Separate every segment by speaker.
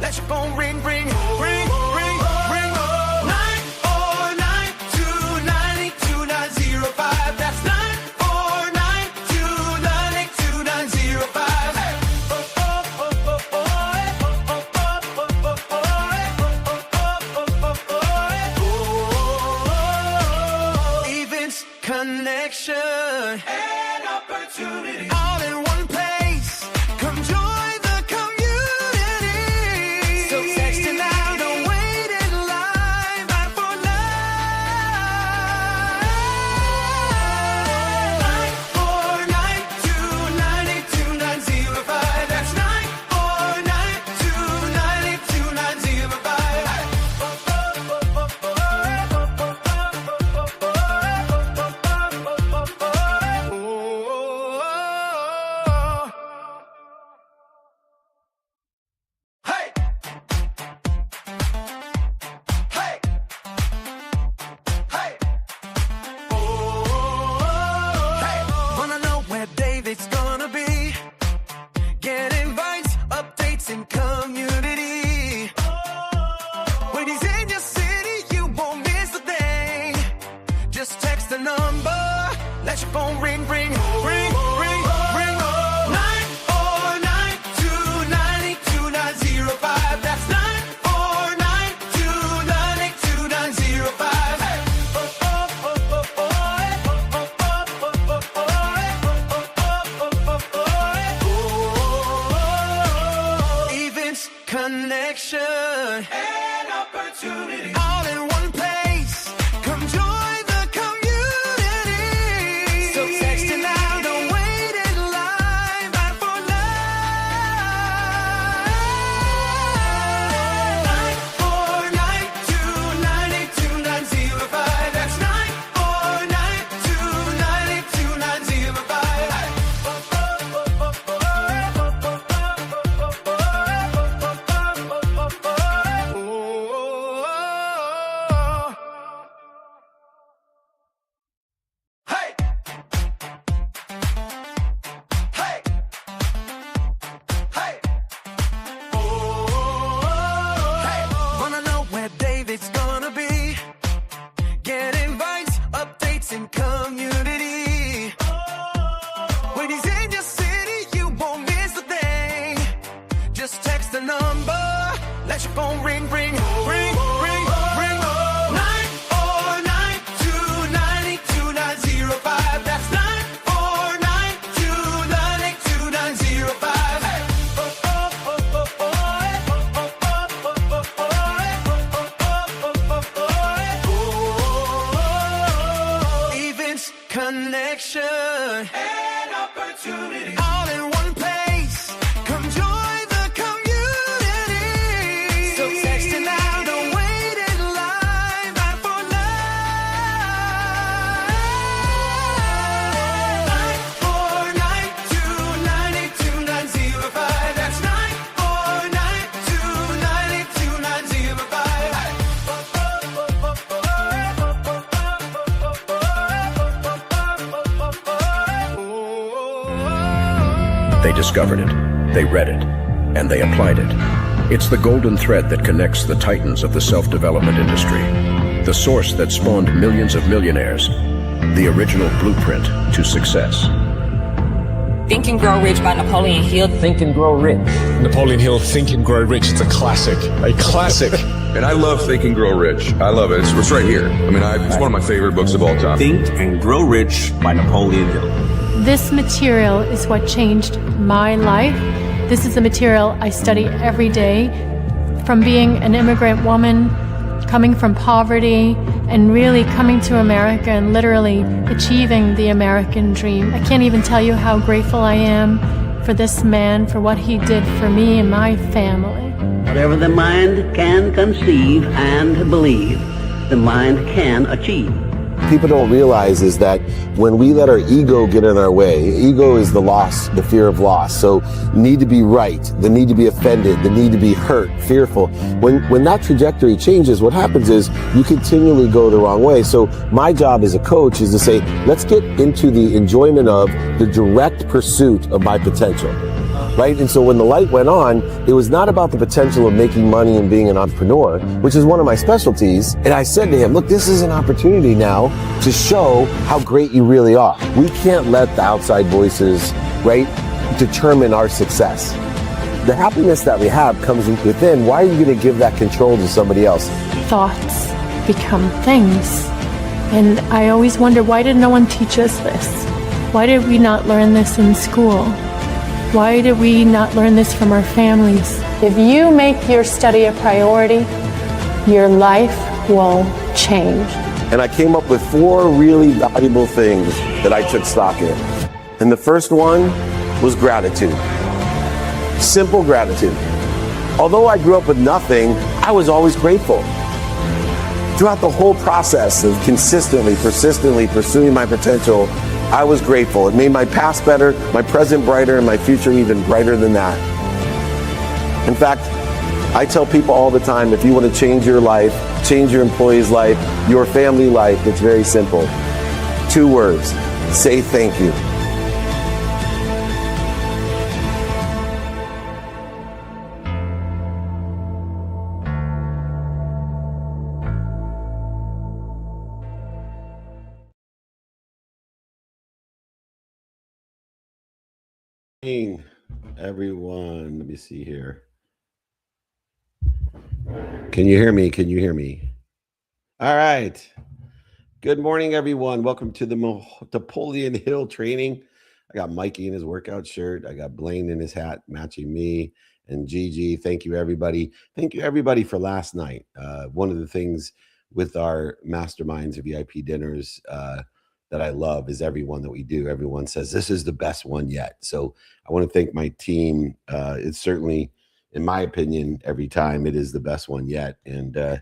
Speaker 1: Let your phone ring, ring, ring, ring, ring. 949-292-905. That's 949-292-905. Events, connection, and opportunity. All in one place. Come join the community. So text it now, don't wait in line. 949-292-905. That's 949-292-905. Hey! Hey! Hey! Hey! Wanna know where David's gonna be? Get invites, updates, and community. When he's in your city, you won't miss a thing. Just text the number, let your phone ring, ring, ring, ring, ring. 949-292-905. That's 949-292-905. Events, connection, and opportunity. All in one place. Come join the community. So text it now, don't wait in line. 949-292-905. That's 949-292-905. Hey! Hey! Hey! Hey! Wanna know where David's gonna be? Get invites, updates, and community. When he's in your city, you won't miss a thing. Just text the number, let your phone ring, ring, ring, ring, ring. 949-292-905. That's 949-292-905. Events, connection, and opportunity. All in one place. Come join the community. So text it now, don't wait in line. 949-292-905. That's 949-292-905.
Speaker 2: They discovered it, they read it, and they applied it. It's the golden thread that connects the titans of the self-development industry, the source that spawned millions of millionaires, the original blueprint to success.
Speaker 3: Think and Grow Rich by Napoleon Hill.
Speaker 4: Think and Grow Rich.
Speaker 5: Napoleon Hill, Think and Grow Rich. It's a classic. A classic.
Speaker 6: And I love Think and Grow Rich. I love it. It's right here. I mean, it's one of my favorite books of all time.
Speaker 4: Think and Grow Rich by Napoleon Hill.
Speaker 7: This material is what changed my life. This is the material I study every day. From being an immigrant woman, coming from poverty, and really coming to America and literally achieving the American dream. I can't even tell you how grateful I am for this man, for what he did for me and my family.
Speaker 8: Whatever the mind can conceive and believe, the mind can achieve.
Speaker 9: People don't realize is that when we let our ego get in our way, ego is the loss, the fear of loss. So need to be right, the need to be offended, the need to be hurt, fearful. When that trajectory changes, what happens is you continually go the wrong way. So my job as a coach is to say, let's get into the enjoyment of the direct pursuit of my potential. right? And so when the light went on, it was not about the potential of making money and being an entrepreneur, which is one of my specialties. And I said to him, look, this is an opportunity now to show how great you really are. We can't let the outside voices, right, determine our success. The happiness that we have comes within. Why are you going to give that control to somebody else?
Speaker 7: Thoughts become things. And I always wonder, why did no one teach us this? Why did we not learn this in school? Why did we not learn this from our families? If you make your study a priority, your life will change.
Speaker 9: And I came up with 4 really valuable things that I took stock in. And the first one was gratitude. Simple gratitude. Although I grew up with nothing, I was always grateful. Throughout the whole process of consistently, persistently pursuing my potential, I was grateful. It made my past better, my present brighter, and my future even brighter than that. In fact, I tell people all the time, if you want to change your life, change your employee's life, your family life, it's very simple. 2 words, say thank you. Everyone, let me see here. Can you hear me? Can you hear me? All right. Good morning, everyone. Welcome to the Napoleon Hill training. I got Mikey in his workout shirt. I got Blaine in his hat matching me, and Gigi. Thank you, everybody. Thank you, everybody, for last night. One of the things with our masterminds or VIP dinners that I love is everyone that we do. Everyone says this is the best one yet. So I want to thank my team. It's certainly, in my opinion, every time it is the best one yet. And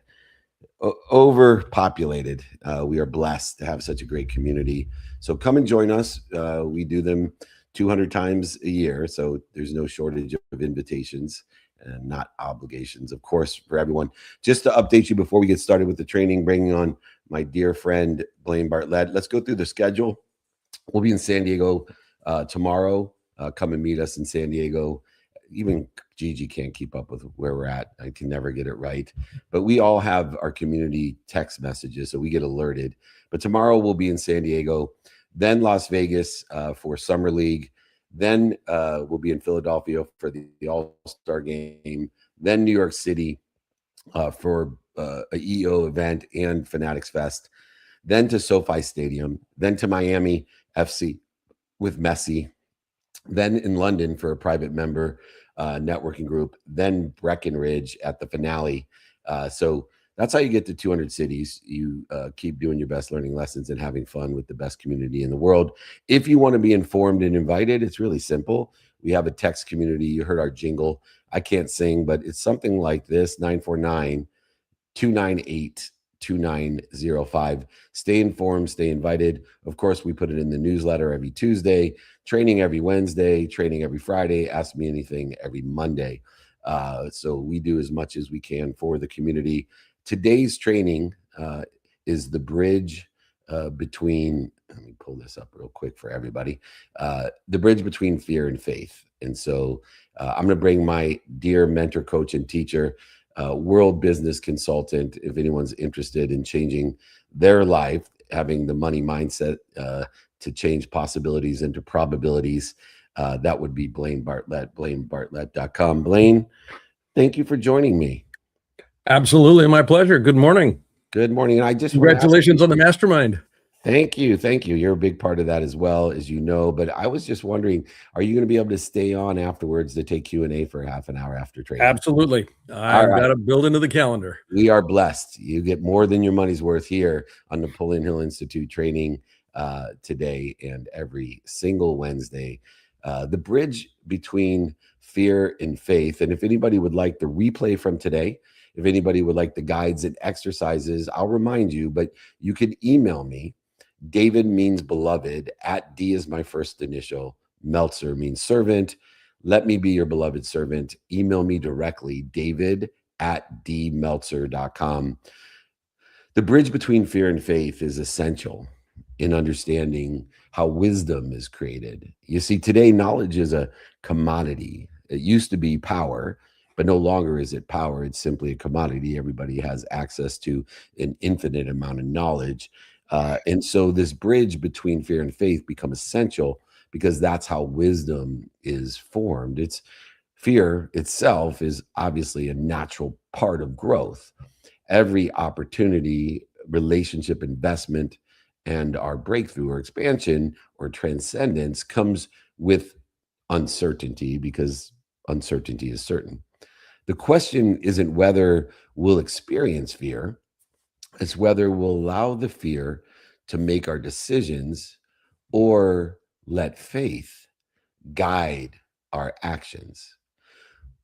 Speaker 9: overpopulated. We are blessed to have such a great community. So come and join us. We do them 200 times a year. So there's no shortage of invitations and not obligations, of course, for everyone. Just to update you before we get started with the training, bringing on my dear friend, Blaine Bartlett. Let's go through the schedule. We'll be in San Diego tomorrow. Come and meet us in San Diego. Even Gigi can't keep up with where we're at. I can never get it right. But we all have our community text messages, so we get alerted. But tomorrow we'll be in San Diego, then Las Vegas for Summer League. Then we'll be in Philadelphia for the All-Star Game. Then New York City for a EO event and Fanatics Fest. Then to SoFi Stadium. Then to Miami FC with Messi. Then in London for a private member networking group, then Breckenridge at the finale. So that's how you get to 200 cities. You keep doing your best, learning lessons and having fun with the best community in the world. If you want to be informed and invited, it's really simple. We have a text community. You heard our jingle. I can't sing, but it's something like this, 949-298-2905. Stay informed, stay invited. Of course, we put it in the newsletter every Tuesday, training every Wednesday, training every Friday, Ask Me Anything every Monday. So we do as much as we can for the community. Today's training is the bridge between, let me pull this up real quick for everybody, the bridge between fear and faith. And so I'm going to bring my dear mentor, coach, and teacher, world business consultant, if anyone's interested in changing their life, having the money mindset to change possibilities into probabilities, that would be Blaine Bartlett, blainebartlett.com. Blaine, thank you for joining me.
Speaker 10: Absolutely, my pleasure. Good morning.
Speaker 9: Good morning. And I just
Speaker 10: congratulations on the mastermind.
Speaker 9: Thank you. Thank you. You're a big part of that as well, as you know. But I was just wondering, are you going to be able to stay on afterwards to take Q&A for half an hour after training?
Speaker 10: Absolutely. I've got to build into the calendar.
Speaker 9: We are blessed. You get more than your money's worth here on Napoleon Hill Institute training today and every single Wednesday. The bridge between fear and faith. And if anybody would like the replay from today, if anybody would like the guides and exercises, I'll remind you, but you can email me. David means beloved, at D is my first initial. Meltzer means servant. Let me be your beloved servant. Email me directly, david@dmeltzer.com. The bridge between fear and faith is essential. in understanding how wisdom is created. You see, today knowledge is a commodity. It used to be power, but no longer is it power. It's simply a commodity. Everybody has access to an infinite amount of knowledge. And so this bridge between fear and faith become essential because that's how wisdom is formed. It's fear itself is obviously a natural part of growth. Every opportunity, relationship, investment, and our breakthrough or expansion or transcendence comes with uncertainty because uncertainty is certain. The question isn't whether we'll experience fear, it's whether we'll allow the fear to make our decisions or let faith guide our actions.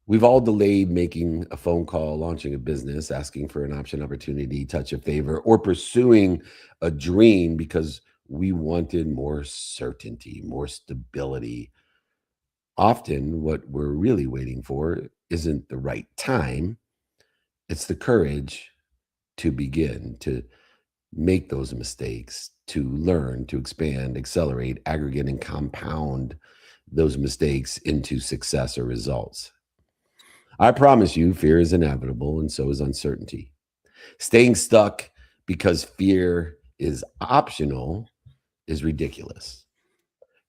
Speaker 9: We've all delayed making a phone call, launching a business, asking for an option, opportunity, touch of favor, or pursuing a dream because we wanted more certainty, more stability. Often, what we're really waiting for isn't the right time, it's the courage to begin, to make those mistakes, to learn, to expand, accelerate, aggregate, and compound those mistakes into success or results. I promise you, fear is inevitable, and so is uncertainty. Staying stuck because fear is optional is ridiculous.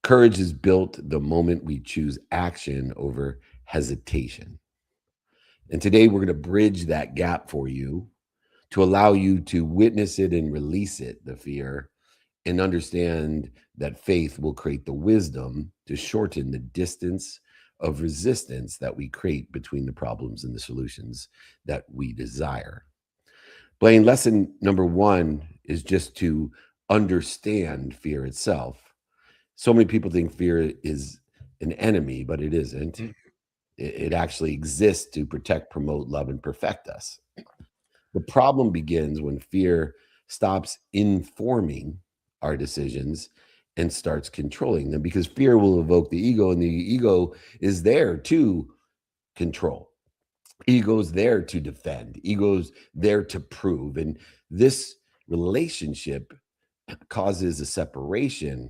Speaker 9: Courage is built the moment we choose action over hesitation. And today we're going to bridge that gap for you to allow you to witness it and release it, the fear, and understand that faith will create the wisdom to shorten the distance of resistance that we create between the problems and the solutions that we desire. Blaine, lesson number one is just to understand fear itself. So many people think fear is an enemy, but it isn't. It actually exists to protect, promote, love, and perfect us. The problem begins when fear stops informing our decisions and starts controlling them, because fear will evoke the ego, and the ego is there to control. Ego's there to defend. Ego's there to prove. And this relationship causes a separation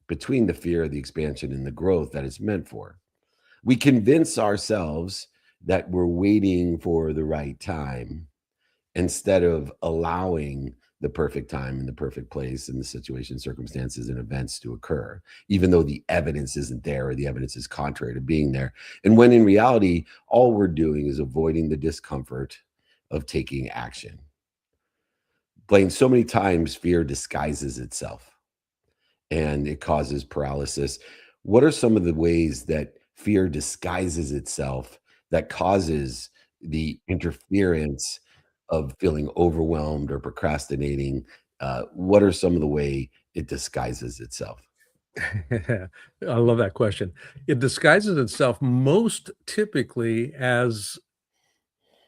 Speaker 9: between the fear, the expansion, and the growth that it's meant for. We convince ourselves that we're waiting for the right time instead of allowing the perfect time and the perfect place and the situation, circumstances, and events to occur, even though the evidence isn't there or the evidence is contrary to being there. And when in reality, all we're doing is avoiding the discomfort of taking action. Blaine, so many times fear disguises itself and it causes paralysis. What are some of the ways that fear disguises itself that causes the interference of feeling overwhelmed or procrastinating? What are some of the way it disguises itself?
Speaker 10: I love that question. It disguises itself most typically as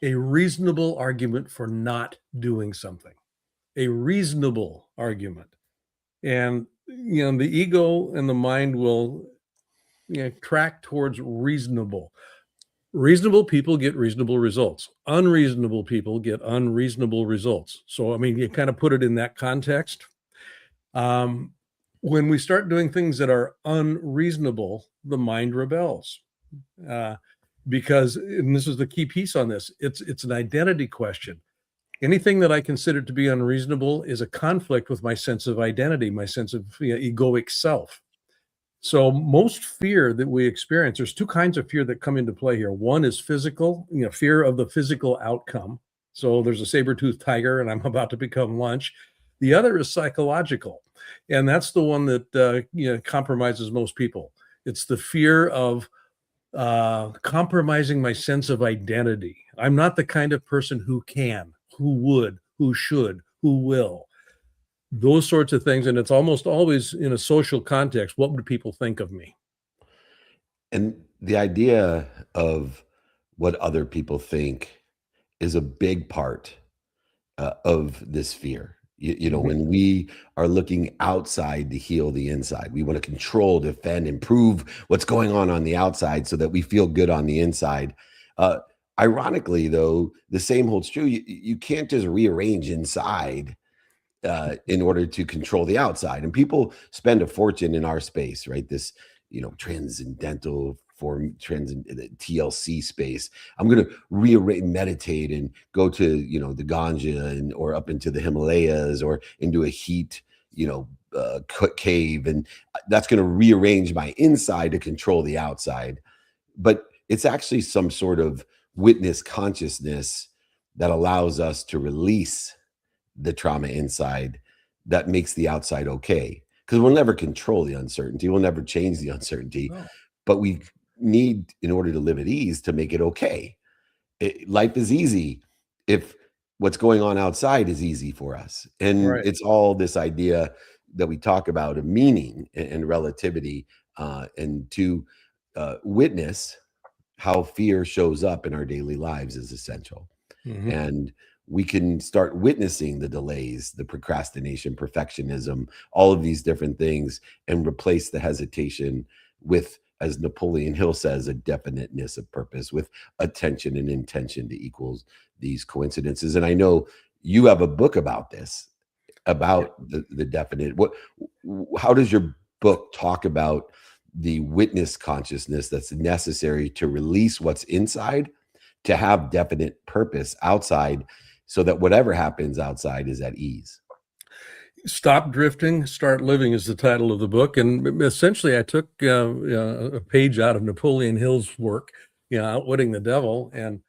Speaker 10: a reasonable argument for not doing something, a reasonable argument. And, the ego and the mind will track towards reasonable. Reasonable people get reasonable results. Unreasonable people get unreasonable results. So, you kind of put it in that context. When we start doing things that are unreasonable, the mind rebels. Because, and this is the key piece on this, it's an identity question. Anything that I consider to be unreasonable is a conflict with my sense of identity, my sense of egoic self. So most fear that we experience, there's two kinds of fear that come into play here. One is physical, fear of the physical outcome. So there's a saber-toothed tiger and I'm about to become lunch. The other is psychological. And that's the one that compromises most people. It's the fear of compromising my sense of identity. I'm not the kind of person who can, who would, who should, who will. Those sorts of things. And it's almost always in a social context. What would people think of me?
Speaker 9: And the idea of what other people think is a big part of this fear. When we are looking outside to heal the inside, we want to control, defend, improve what's going on the outside so that we feel good on the inside. Ironically, though, the same holds true. You can't just rearrange inside in order to control the outside. And people spend a fortune in our space, right? This, transcendental form, TLC space. I'm going to rearrange, meditate, and go to, the Ganja or up into the Himalayas or into a heat, cave. And that's going to rearrange my inside to control the outside. But it's actually some sort of witness consciousness that allows us to release the trauma inside that makes the outside okay. Because we'll never control the uncertainty. We'll never change the uncertainty. No. But we need, in order to live at ease, to make it okay. Life is easy if what's going on outside is easy for us. And it's all this idea that we talk about of meaning and relativity, and to witness how fear shows up in our daily lives is essential. Mm-hmm. And we can start witnessing the delays, the procrastination, perfectionism, all of these different things, and replace the hesitation with, as Napoleon Hill says, a definiteness of purpose, with attention and intention to equals these coincidences. And I know you have a book about this, about the definite. How does your book talk about the witness consciousness that's necessary to release what's inside, to have definite purpose outside, so that whatever happens outside is at ease?
Speaker 10: Stop Drifting, Start Living is the title of the book. And essentially I took a page out of Napoleon Hill's work, Outwitting the Devil, and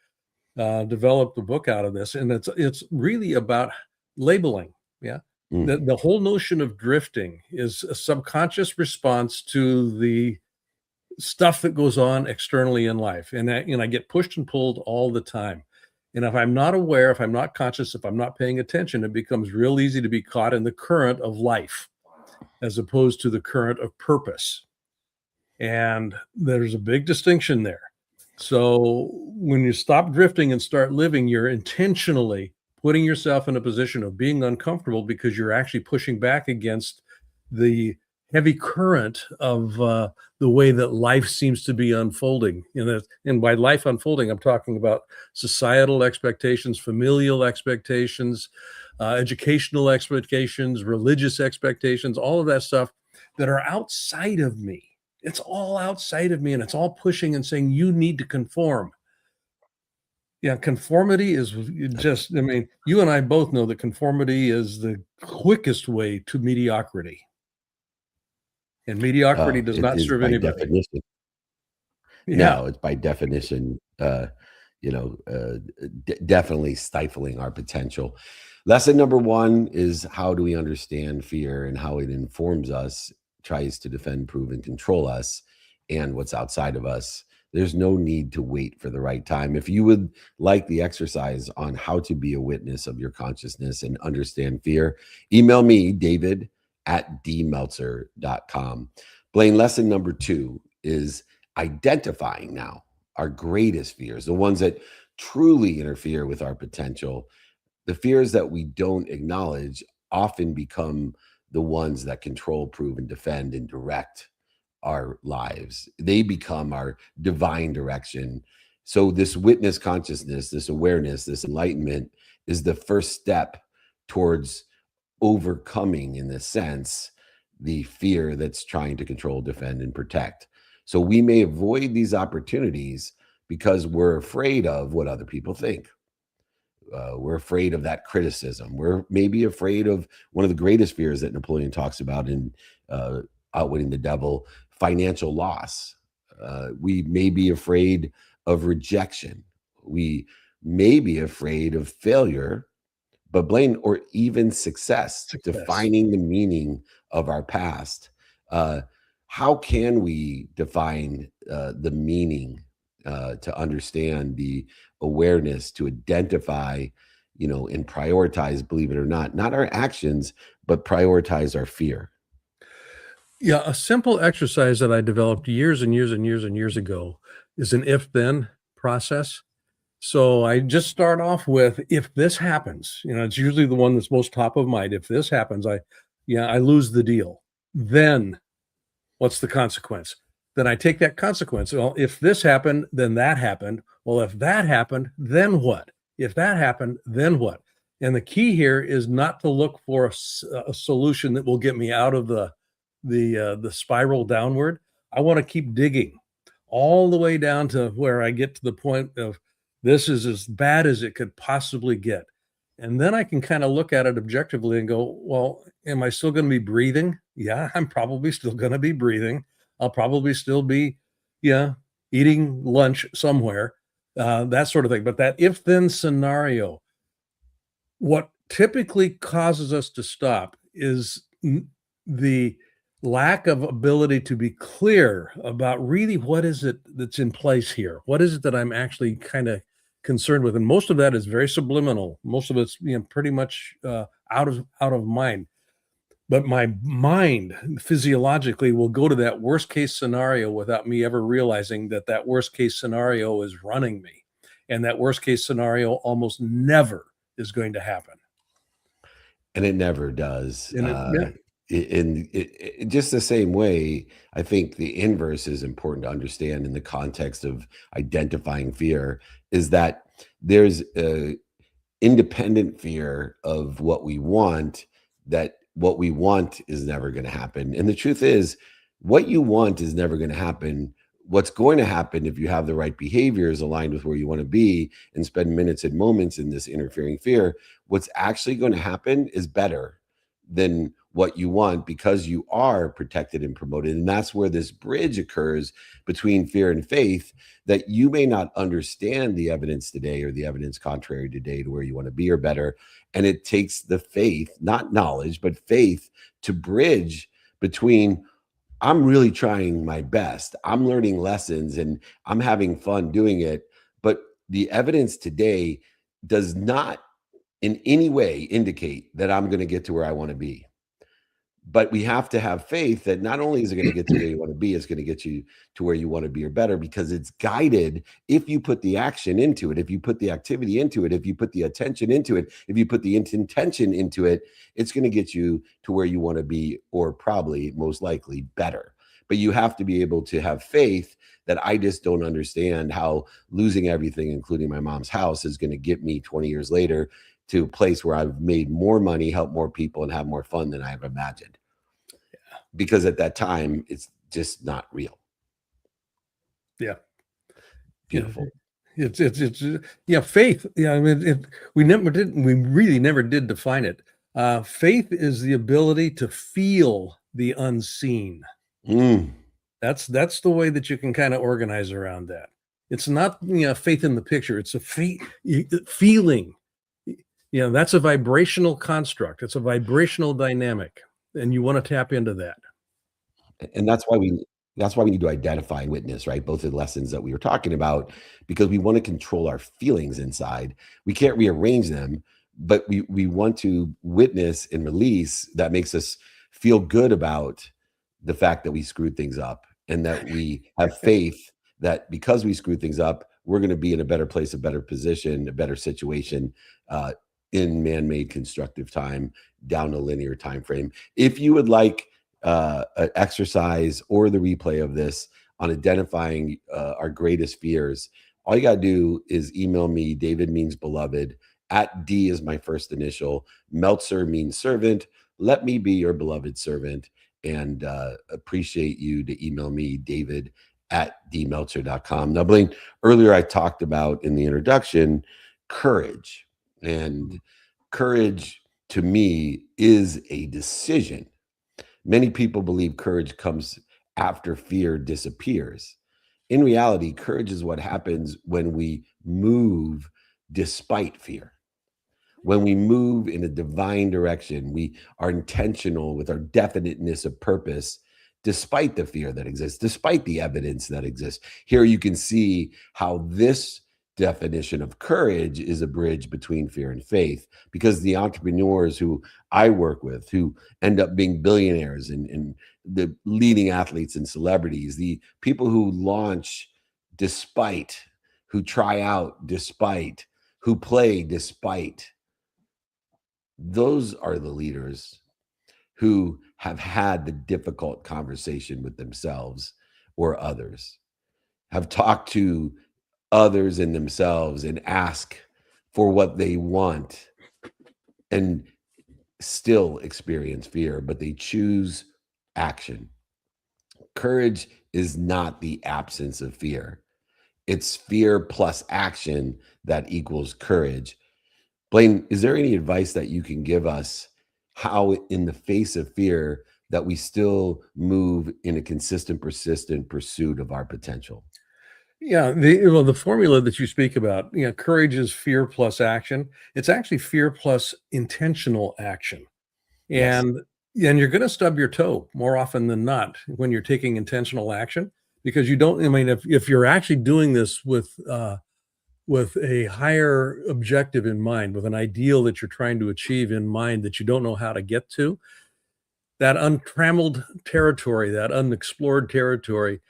Speaker 10: developed the book out of this. And it's really about labeling. The whole notion of drifting is a subconscious response to the stuff that goes on externally in life. And I get pushed and pulled all the time. And if I'm not aware, if I'm not conscious, if I'm not paying attention, it becomes real easy to be caught in the current of life as opposed to the current of purpose. And there's a big distinction there. So when you stop drifting and start living, you're intentionally putting yourself in a position of being uncomfortable because you're actually pushing back against the heavy current of the way that life seems to be unfolding. And by life unfolding, I'm talking about societal expectations, familial expectations, educational expectations, religious expectations, all of that stuff that are outside of me. It's all outside of me, and it's all pushing and saying, you need to conform. Yeah, conformity is just, you and I both know that conformity is the quickest way to mediocrity. And mediocrity does not serve anybody.
Speaker 9: Definition. No, it's by definition, definitely stifling our potential. Lesson number 1 is, how do we understand fear and how it informs us, tries to defend, prove, and control us and what's outside of us. There's no need to wait for the right time. If you would like the exercise on how to be a witness of your consciousness and understand fear, email me, david@dmeltzer.com. Blaine, lesson number 2 is identifying now our greatest fears, the ones that truly interfere with our potential. The fears that we don't acknowledge often become the ones that control, prove, and defend and direct our lives. They become our divine direction. So this witness consciousness, this awareness, this enlightenment is the first step towards overcoming, in this sense, the fear that's trying to control, defend, and protect. So we may avoid these opportunities because we're afraid of what other people think. We're afraid of that criticism. We're maybe afraid of one of the greatest fears that Napoleon talks about in Outwitting the Devil, financial loss. We may be afraid of rejection. We may be afraid of failure, but Blaine, or even success. Defining the meaning of our past. How can we define the meaning to understand the awareness, to identify, and prioritize, believe it or not our actions, but prioritize our fear?
Speaker 10: Yeah, a simple exercise that I developed years and years and years and years ago is an if-then process. So I just start off with, if this happens, it's usually the one that's most top of mind. If this happens, I lose the deal. Then what's the consequence? Then I take that consequence. Well, if this happened, then that happened. Well, if that happened, then what? If that happened, then what? And the key here is not to look for a solution that will get me out of the spiral downward. I want to keep digging all the way down to where I get to the point of this is as bad as it could possibly get. And then I can kind of look at it objectively and go, well, am I still going to be breathing? Yeah, I'm probably still going to be breathing. I'll probably still be, yeah, eating lunch somewhere, that sort of thing. But that if then scenario, what typically causes us to stop is the lack of ability to be clear about really what is it that's in place here? What is it that I'm actually kind of concerned with? And most of that is very subliminal. Most of it's pretty much out of mind. But my mind physiologically will go to that worst case scenario without me ever realizing that that worst case scenario is running me, and that worst case scenario almost never is going to happen.
Speaker 9: And it never does.
Speaker 10: And
Speaker 9: In just the same way, I think the inverse is important to understand in the context of identifying fear, is that there's a independent fear of what we want, that what we want is never going to happen. And the truth is, what you want is never going to happen. What's going to happen if you have the right behaviors aligned with where you want to be and spend minutes and moments in this interfering fear, what's actually going to happen is better than what you want, because you are protected and promoted. And that's where this bridge occurs between fear and faith, that you may not understand the evidence today or the evidence contrary today to where you want to be or better. And it takes the faith, not knowledge, but faith, to bridge between, I'm really trying my best, I'm learning lessons, and I'm having fun doing it. But the evidence today does not in any way indicate that I'm going to get to where I want to be. But we have to have faith that not only is it going to get to where you want to be, it's going to get you to where you want to be or better, because it's guided. If you put the action into it, if you put the activity into it, if you put the attention into it, if you put the intention into it, it's going to get you to where you want to be, or probably most likely better. But you have to be able to have faith that I just don't understand how losing everything, including my mom's house, is going to get me 20 years later to a place where I've made more money, help more people, and have more fun than I ever imagined. Yeah. Because at that time, it's just not real.
Speaker 10: Yeah.
Speaker 9: Beautiful.
Speaker 10: It's faith. Yeah. I mean, we really never did define it. Faith is the ability to feel the unseen. That's the way that you can kind of organize around that. It's not, faith in the picture. It's a feeling. That's a vibrational construct. It's a vibrational dynamic, and you want to tap into that.
Speaker 9: And that's why we need to identify and witness, right? Both of the lessons that we were talking about, because we want to control our feelings inside. We can't rearrange them, but we want to witness and release that makes us feel good about the fact that we screwed things up, and that we have faith that because we screwed things up, we're going to be in a better place, a better position, a better situation, in man-made constructive time, down a linear time frame. If you would like an exercise or the replay of this on identifying our greatest fears, all you got to do is email me. David means beloved. @D is my first initial. Meltzer means servant. Let me be your beloved servant, and appreciate you to email me, david@dmeltzer.com. Now, Blaine, earlier I talked about in the introduction courage. And courage, to me, is a decision. Many people believe courage comes after fear disappears. In reality, courage is what happens when we move despite fear. When we move in a divine direction, we are intentional with our definiteness of purpose, despite the fear that exists, despite the evidence that exists. Here you can see how this definition of courage is a bridge between fear and faith, because the entrepreneurs who I work with, who end up being billionaires and the leading athletes and celebrities, the people who launch despite, who try out despite, who play despite, those are the leaders who have had the difficult conversation with themselves or others, have talked to others and themselves and ask for what they want and still experience fear, but they choose action. Courage is not the absence of fear. It's fear plus action that equals courage. Blaine, is there any advice that you can give us how in the face of fear that we still move in a consistent, persistent pursuit of our potential?
Speaker 10: Yeah, the formula that you speak about, courage is fear plus action. It's actually fear plus intentional action.
Speaker 9: Yes.
Speaker 10: And you're going to stub your toe more often than not when you're taking intentional action, because you don't, I mean, if you're actually doing this with a higher objective in mind, with an ideal that you're trying to achieve in mind that you don't know how to get to, that untrammeled territory, that unexplored territory,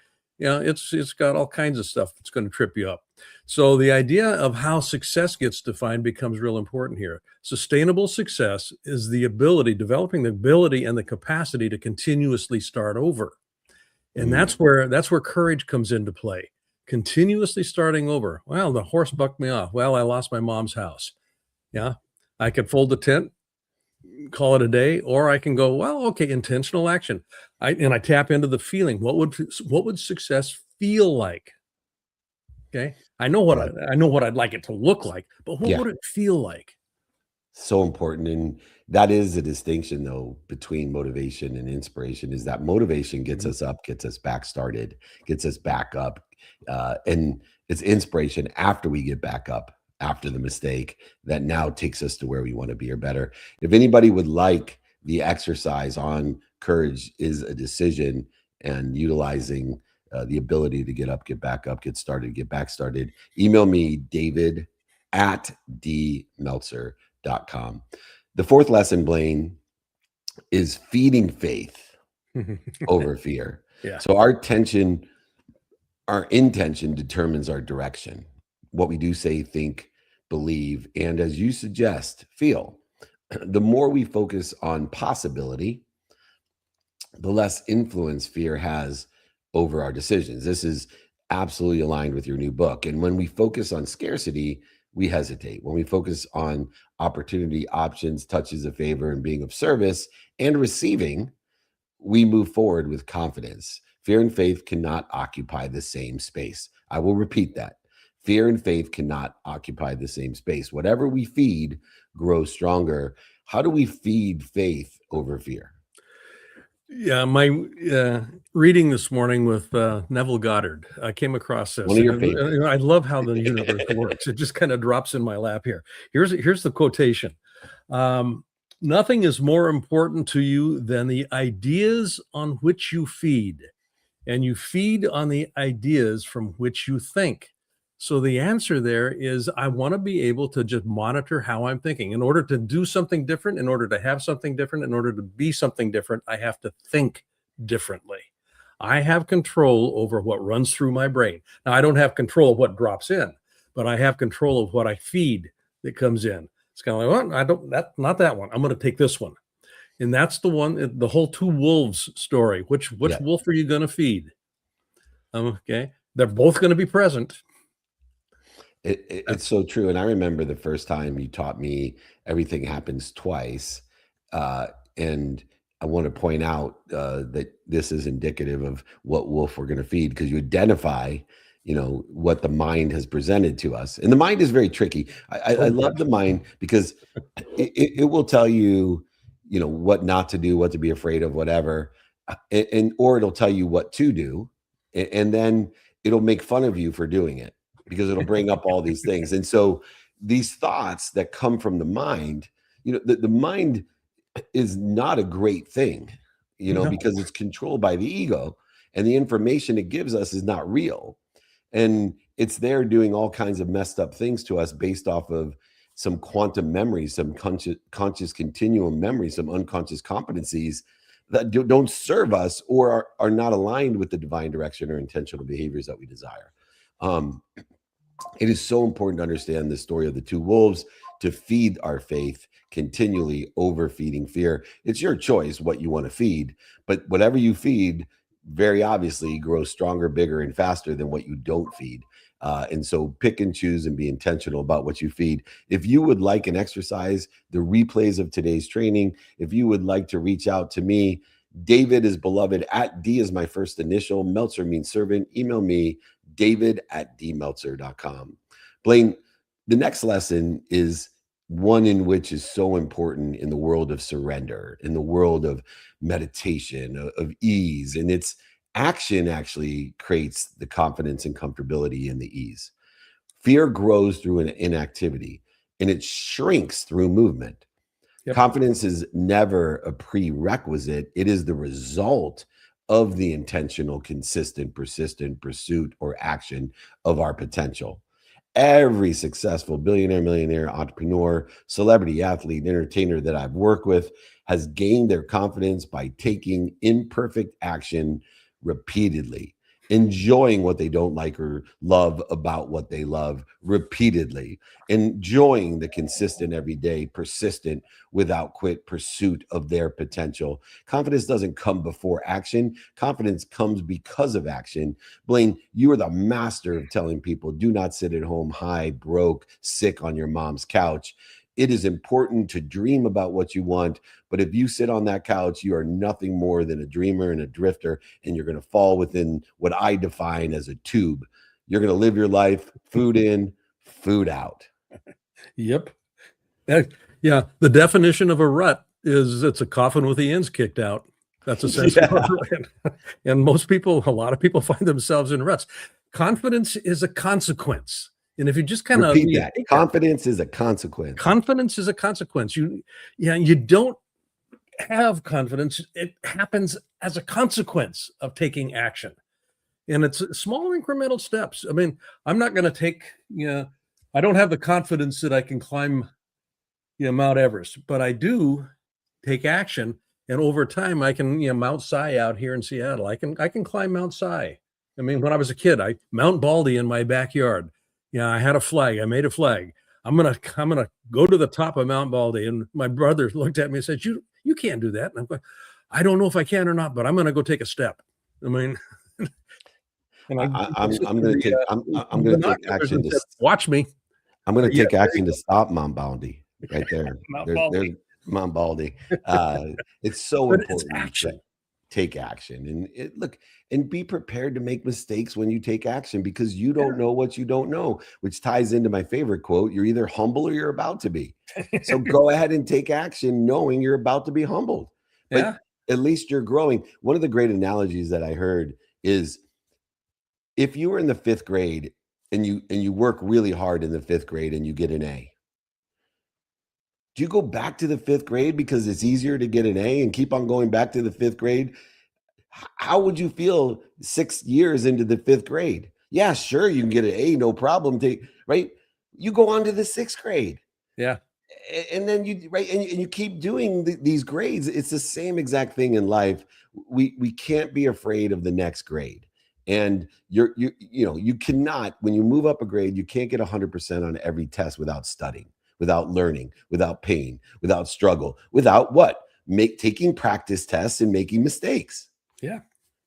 Speaker 10: it's got all kinds of stuff that's going to trip you up. So the idea of how success gets defined becomes real important here. Sustainable success is the ability, developing the ability and the capacity to continuously start over. And
Speaker 9: Mm.
Speaker 10: that's where courage comes into play. Continuously starting over. Well, the horse bucked me off. Well, I lost my mom's house. Yeah. I could fold the tent, call it a day, or I can go, well, okay, intentional action. I tap into the feeling. What would success feel like? Okay. I know what I'd like it to look like, but what
Speaker 9: Yeah.
Speaker 10: would it feel like?
Speaker 9: So important. And that is a distinction, though, between motivation and inspiration, is that motivation gets
Speaker 10: Mhm.
Speaker 9: us up, gets us back started, gets us back up. And it's inspiration after we get back up, after the mistake, that now takes us to where we want to be or better. If anybody would like the exercise on courage is a decision and utilizing the ability to get up, get started, get back started, email me, David at dmeltzer.com. The fourth lesson, Blaine, is feeding faith over fear.
Speaker 10: Yeah.
Speaker 9: So our intention determines our direction. What we do, say, think, believe, and as you suggest, feel. The more we focus on possibility, the less influence fear has over our decisions. This is absolutely aligned with your new book. And when we focus on scarcity, we hesitate. When we focus on opportunity, options, touches of favor, and being of service and receiving, we move forward with confidence. Fear and faith cannot occupy the same space. I will repeat that. Fear and faith cannot occupy the same space. Whatever we feed grows stronger. How do we feed faith over fear?
Speaker 10: Yeah, my reading this morning with Neville Goddard, I came across this.
Speaker 9: One of your
Speaker 10: And,
Speaker 9: favorites.
Speaker 10: I love how the universe works. It just kind of drops in my lap here. Here's the quotation. Nothing is more important to you than the ideas on which you feed, and you feed on the ideas from which you think. So the answer there is I want to be able to just monitor how I'm thinking. In order to do something different, in order to have something different, in order to be something different, I have to think differently. I have control over what runs through my brain. Now, I don't have control of what drops in, but I have control of what I feed that comes in. It's kind of like, well, not that one. I'm going to take this one. And that's the one, the whole two wolves story. Which
Speaker 9: Yeah.
Speaker 10: wolf are you going to feed? Okay. They're both going to be present.
Speaker 9: It's so true. And I remember the first time you taught me everything happens twice. And I want to point out that this is indicative of what wolf we're going to feed, because you identify, what the mind has presented to us. And the mind is very tricky. I love the mind because it will tell you, what not to do, what to be afraid of, whatever. Or it'll tell you what to do. And then it'll make fun of you for doing it, because it'll bring up all these things. And so these thoughts that come from the mind, the mind is not a great thing,
Speaker 10: No.
Speaker 9: because it's controlled by the ego, and the information it gives us is not real. And it's there doing all kinds of messed up things to us based off of some quantum memory, some conscious continuum memory, some unconscious competencies that don't serve us or are not aligned with the divine direction or intentional behaviors that we desire. It is so important to understand the story of the two wolves, to feed our faith continually, overfeeding fear. It's your choice what you want to feed, but whatever you feed very obviously grows stronger, bigger, and faster than what you don't feed. And so pick and choose and be intentional about what you feed. If you would like an exercise, the replays of today's training, if you would like to reach out to me, David is beloved at D is my first initial. Meltzer means servant. Email me, david@dmeltzer.com. Blaine, the next lesson is one in which is so important in the world of surrender, in the world of meditation, of ease. And it's action actually creates the confidence and comfortability in the ease. Fear grows through an inactivity and it shrinks through movement. Yep. Confidence is never a prerequisite. It is the result of the intentional, consistent, persistent pursuit or action of our potential. Every successful billionaire, millionaire, entrepreneur, celebrity, athlete, entertainer that I've worked with has gained their confidence by taking imperfect action repeatedly, enjoying what they don't like or love about what they love repeatedly, enjoying the consistent, everyday, persistent, without quit pursuit of their potential. Confidence doesn't come before action. Confidence comes because of action. Blaine, you are the master of telling people, do not sit at home high, broke, sick on your mom's couch. It is important to dream about what you want, but if you sit on that couch, you are nothing more than a dreamer and a drifter, and you're going to fall within what I define as a tube. You're going to live your life, food in, food out.
Speaker 10: Yep. Yeah. The definition of a rut is it's a coffin with the ends kicked out. That's essentially it. And a lot of people find themselves in ruts. Confidence is a consequence. And if you just kind of
Speaker 9: repeat that, confidence is a consequence.
Speaker 10: Confidence is a consequence. You don't have confidence. It happens as a consequence of taking action. And it's small incremental steps. I mean, I'm not going to take, I don't have the confidence that I can climb, Mount Everest, but I do take action. And over time, I can, Mount Si out here in Seattle, I can climb Mount Si. I mean, when I was a kid, Mount Baldy in my backyard. I had a flag. I made a flag. I'm gonna go to the top of Mount Baldy. And my brother looked at me and said, "You can't do that." And I'm going, I don't know if I can or not, but I'm gonna go take a step. I mean, and
Speaker 9: I'm gonna take action.
Speaker 10: Watch me.
Speaker 9: I'm gonna take action to stop Mount Baldy right there. There's Mount Baldy. It's so important.
Speaker 10: It's action.
Speaker 9: Take action and be prepared to make mistakes when you take action, because you don't know what you don't know, which ties into my favorite quote. You're either humble or you're about to be. So go ahead and take action knowing you're about to be humbled. But at least you're growing. One of the great analogies that I heard is if you were in the 5th grade and you work really hard in the 5th grade and you get an A, do you go back to the 5th grade because it's easier to get an A and keep on going back to the 5th grade? How would you feel 6 years into the 5th grade? Yeah, sure, you can get an A, no problem. Right? You go on to the 6th grade.
Speaker 10: Yeah.
Speaker 9: And then you keep doing these grades. It's the same exact thing in life. We can't be afraid of the next grade. And you cannot, when you move up a grade, you can't get 100% on every test without studying, without learning, without pain, without struggle, without taking practice tests and making mistakes.
Speaker 10: Yeah.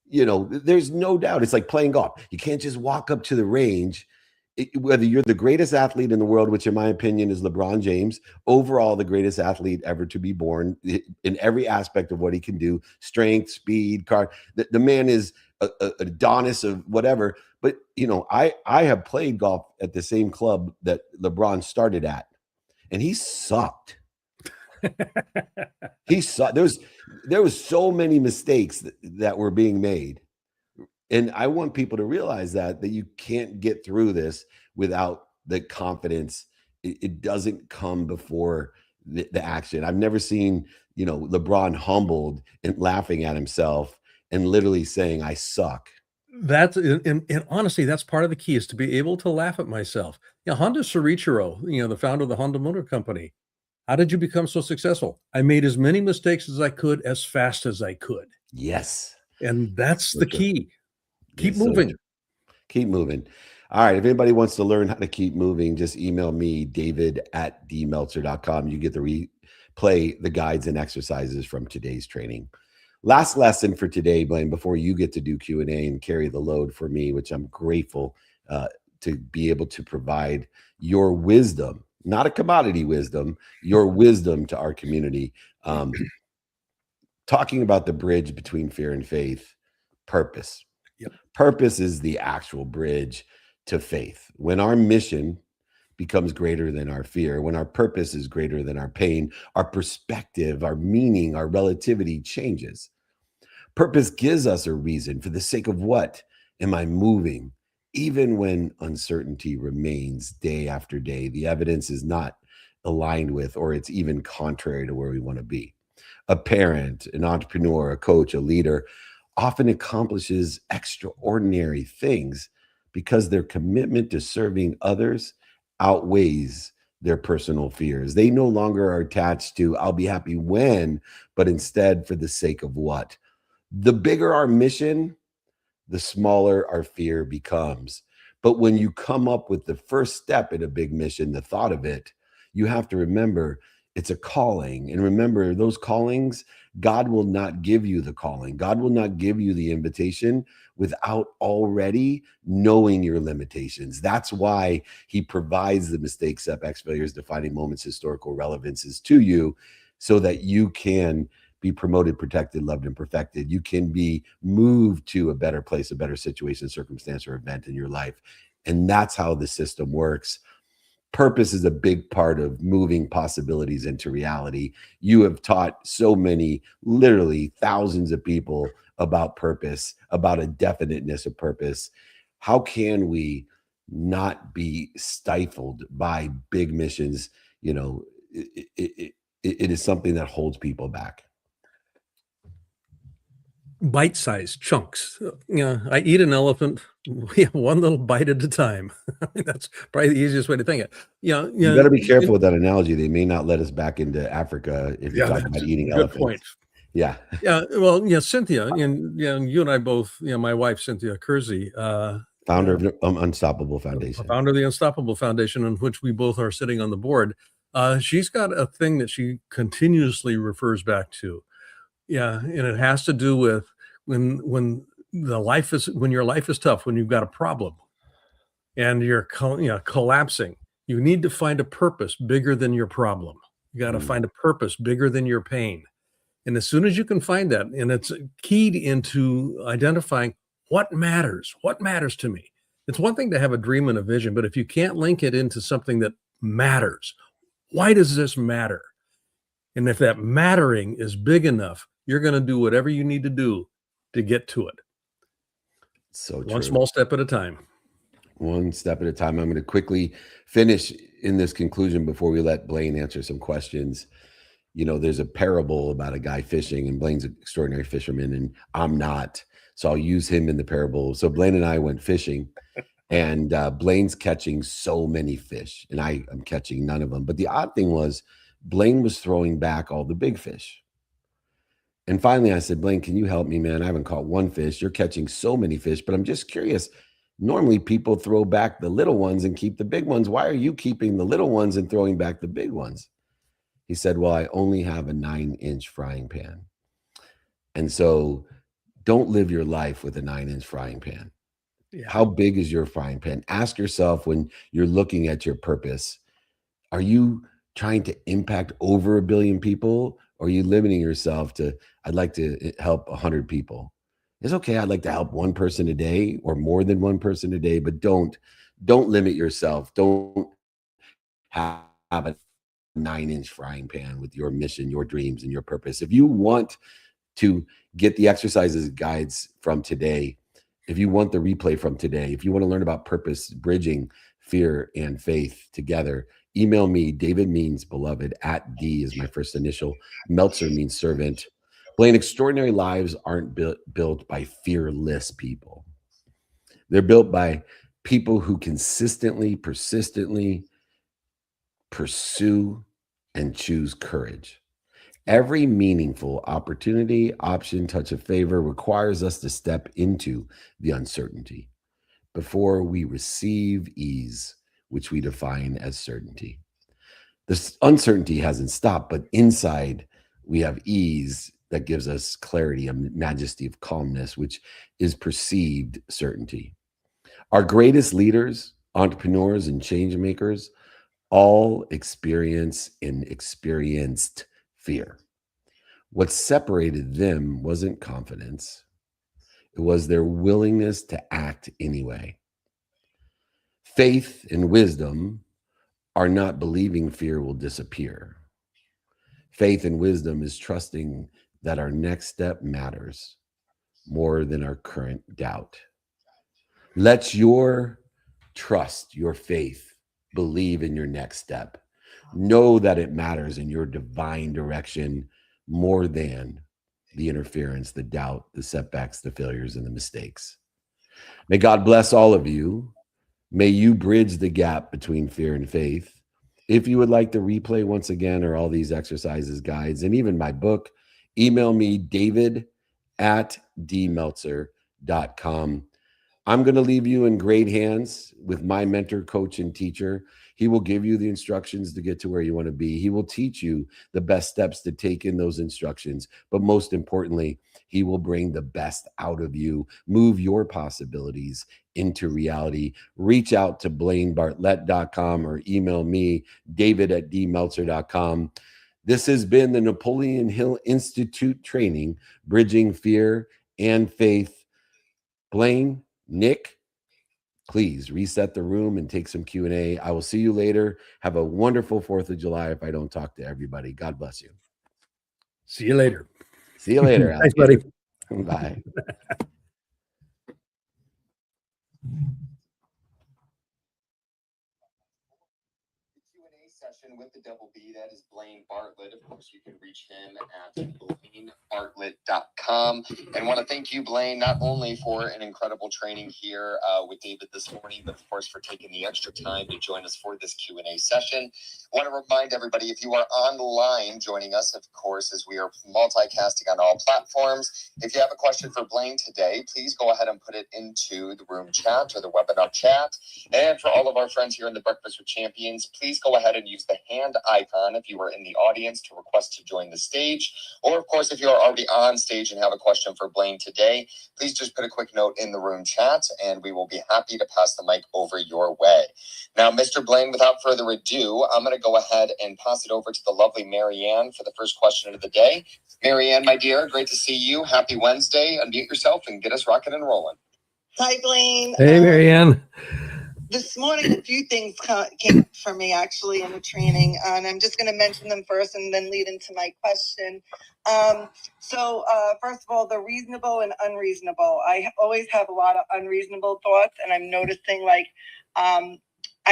Speaker 9: There's no doubt. It's like playing golf. You can't just walk up to the range, whether you're the greatest athlete in the world, which in my opinion is LeBron James, overall the greatest athlete ever to be born in every aspect of what he can do, strength, speed, the man is a Adonis of whatever. But, I have played golf at the same club that LeBron started at. And he sucked. He sucked. There was so many mistakes that were being made. And I want people to realize that you can't get through this without the confidence. It doesn't come before the action. I've never seen, LeBron humbled and laughing at himself and literally saying, I suck.
Speaker 10: That's and honestly, that's part of the key, is to be able to laugh at myself. Honda Sorichiro, the founder of the Honda Motor Company. How did you become so successful? I made as many mistakes as I could, as fast as I could.
Speaker 9: Yes.
Speaker 10: And that's the key. Keep moving.
Speaker 9: Keep moving. All right. If anybody wants to learn how to keep moving, just email me, david@dmeltzer.com. You get to replay the guides and exercises from today's training. Last lesson for today, Blaine, before you get to do Q&A and carry the load for me, which I'm grateful to be able to provide your wisdom, not a commodity wisdom, your wisdom to our community. Talking about the bridge between fear and faith, purpose.
Speaker 10: Yep.
Speaker 9: Purpose is the actual bridge to faith. When our mission becomes greater than our fear, when our purpose is greater than our pain, our perspective, our meaning, our relativity changes. Purpose gives us a reason. For the sake of what am I moving? Even when uncertainty remains day after day, the evidence is not aligned with, or it's even contrary to where we want to be. A parent, an entrepreneur, a coach, a leader often accomplishes extraordinary things because their commitment to serving others outweighs their personal fears. They no longer are attached to, I'll be happy when, but instead for the sake of what. The bigger our mission, the smaller our fear becomes. But when you come up with the first step in a big mission, the thought of it, you have to remember it's a calling. And remember, those callings, God will not give you the calling. God will not give you the invitation without already knowing your limitations. That's why he provides the mistakes, setbacks, failures, defining moments, historical relevances to you so that you can be promoted, protected, loved, and perfected. You can be moved to a better place, a better situation, circumstance, or event in your life. And that's how the system works. Purpose is a big part of moving possibilities into reality. You have taught so many, literally thousands of people about purpose, about a definiteness of purpose. How can we not be stifled by big missions? You know, it is something that holds people back.
Speaker 10: Bite-sized chunks. I eat an elephant one little bite at a time. I mean, that's probably the easiest way to think it.
Speaker 9: You better be careful with that analogy. They may not let us back into Africa if you're talking about eating elephants. Good point. Yeah.
Speaker 10: Yeah. Well, Cynthia, and you and I both, my wife, Cynthia Kersey,
Speaker 9: founder of Unstoppable Foundation.
Speaker 10: Founder of the Unstoppable Foundation, in which we both are sitting on the board. She's got a thing that she continuously refers back to. Yeah. And it has to do with when your life is tough, when you've got a problem and you're collapsing, you need to find a purpose bigger than your problem. You got to find a purpose bigger than your pain. And as soon as you can find that, and it's keyed into identifying what matters to me. It's one thing to have a dream and a vision, but if you can't link it into something that matters, why does this matter? And if that mattering is big enough, you're going to do whatever you need to do to get to it.
Speaker 9: So true.
Speaker 10: One small step at a time.
Speaker 9: One step at a time. I'm going to quickly finish in this conclusion before we let Blaine answer some questions. There's a parable about a guy fishing, and Blaine's an extraordinary fisherman and I'm not. So I'll use him in the parable. So Blaine and I went fishing, and Blaine's catching so many fish and I am catching none of them. But the odd thing was Blaine was throwing back all the big fish. And finally I said, Blaine, can you help me, man? I haven't caught one fish. You're catching so many fish, but I'm just curious. Normally people throw back the little ones and keep the big ones. Why are you keeping the little ones and throwing back the big ones? He said, well, I only have a 9-inch frying pan. And so don't live your life with a 9-inch frying pan. Yeah. How big is your frying pan? Ask yourself when you're looking at your purpose, are you trying to impact over 1 billion people? Or are you limiting yourself to, I'd like to help 100 people? It's okay. I'd like to help one person a day or more than one person a day, but don't limit yourself. Don't have a 9-inch frying pan with your mission, your dreams, and your purpose. If you want to get the exercises guides from today, if you want the replay from today, if you want to learn about purpose, bridging fear and faith together, email me. David means beloved, @D is my first initial. Meltzer means servant. Blaine, extraordinary lives aren't built by fearless people. They're built by people who consistently, persistently pursue and choose courage. Every meaningful opportunity, option, touch of favor requires us to step into the uncertainty before we receive ease, which we define as certainty. This uncertainty hasn't stopped, but inside we have ease that gives us clarity, a majesty of calmness, which is perceived certainty. Our greatest leaders entrepreneurs and change makers all experience and experienced fear. What separated them wasn't confidence, it was their willingness to act anyway. Faith and wisdom are not believing fear will disappear. Faith and wisdom is trusting that our next step matters more than our current doubt. Let your trust, your faith, believe in your next step. Know that it matters in your divine direction more than the interference, the doubt, the setbacks, the failures, and the mistakes. May God bless all of you. May you bridge the gap between fear and faith. If you would like to replay once again or all these exercises, guides, and even my book, email me david@dmeltzer.com. I'm going to leave you in great hands with my mentor, coach, and teacher. He will give you the instructions to get to where you want to be. He will teach you the best steps to take in those instructions. But most importantly, he will bring the best out of you, move your possibilities into reality. Reach out to blainebartlett.com or email me, david@dmeltzer.com. This has been the Napoleon Hill Institute training, Bridging Fear and Faith. Blaine, Nick, please reset the room and take some Q&A. I will see you later. Have a wonderful 4th of July if I don't talk to everybody. God bless you.
Speaker 10: See you later.
Speaker 9: See you later,
Speaker 10: Thanks, buddy.
Speaker 9: Bye.
Speaker 11: Session with the double B, that is Blaine Bartlett. Of course, you can reach him at blainebartlett.com. And want to thank you, Blaine, not only for an incredible training here with David this morning, but of course for taking the extra time to join us for this Q&A session. I want to remind everybody, if you are online joining us, of course, as we are multicasting on all platforms, if you have a question for Blaine today, please go ahead and put it into the room chat or the webinar chat. And for all of our friends here in the Breakfast with Champions, please go ahead and use the hand icon if you are in the audience to request to join the stage. Or, of course, if you are already on stage and have a question for Blaine today, please just put a quick note in the room chat, and we will be happy to pass the mic over your way. Now, Mr. Blaine, without further ado, I'm going to go ahead and pass it over to the lovely Marianne for the first question of the day. Marianne, my dear, great to see you. Happy Wednesday. Unmute yourself and get us rocking and rolling.
Speaker 12: Hi, Blaine.
Speaker 10: Hey, Marianne.
Speaker 12: This morning, a few things came up for me actually in the training, and I'm just going to mention them first and then lead into my question. First of all, the reasonable and unreasonable. I always have a lot of unreasonable thoughts, and I'm noticing I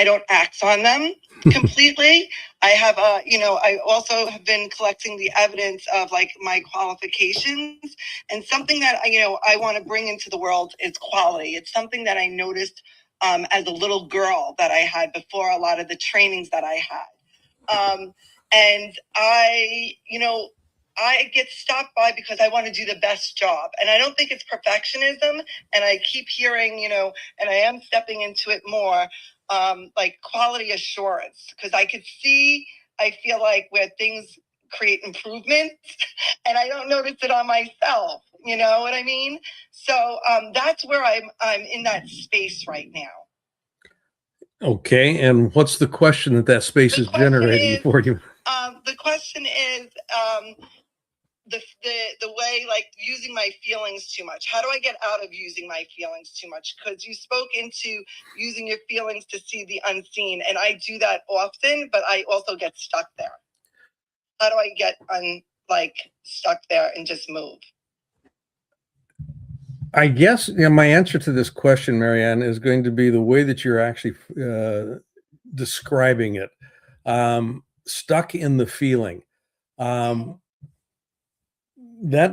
Speaker 12: don't act on them completely. I have I also have been collecting the evidence of my qualifications, and something that I want to bring into the world is quality. It's something that I noticed as a little girl that I had before a lot of the trainings that I had. And I get stopped by because I want to do the best job. And I don't think it's perfectionism. And I keep hearing, and I am stepping into it more, quality assurance. Because I feel like where things create improvements and I don't notice it on myself. You know what I mean? So that's where I'm in that space right now.
Speaker 10: Okay, and what's the question that space is generating for you?
Speaker 12: The question is the way using my feelings too much. How do I get out of using my feelings too much? Because you spoke into using your feelings to see the unseen, and I do that often, but I also get stuck there. How do I get stuck there and just move?
Speaker 10: I guess my answer to this question, Marianne, is going to be the way that you're actually describing it. Stuck in the feeling. That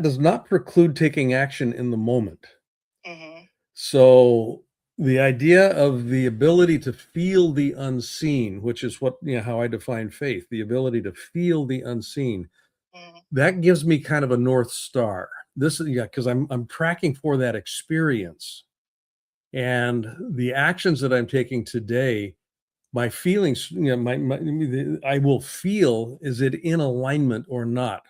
Speaker 10: does not preclude taking action in the moment. Mm-hmm. So the idea of the ability to feel the unseen, which is how I define faith, the ability to feel the unseen, that gives me kind of a North Star. Because I'm tracking for that experience, and the actions that I'm taking today, my feelings, I will feel, is it in alignment or not?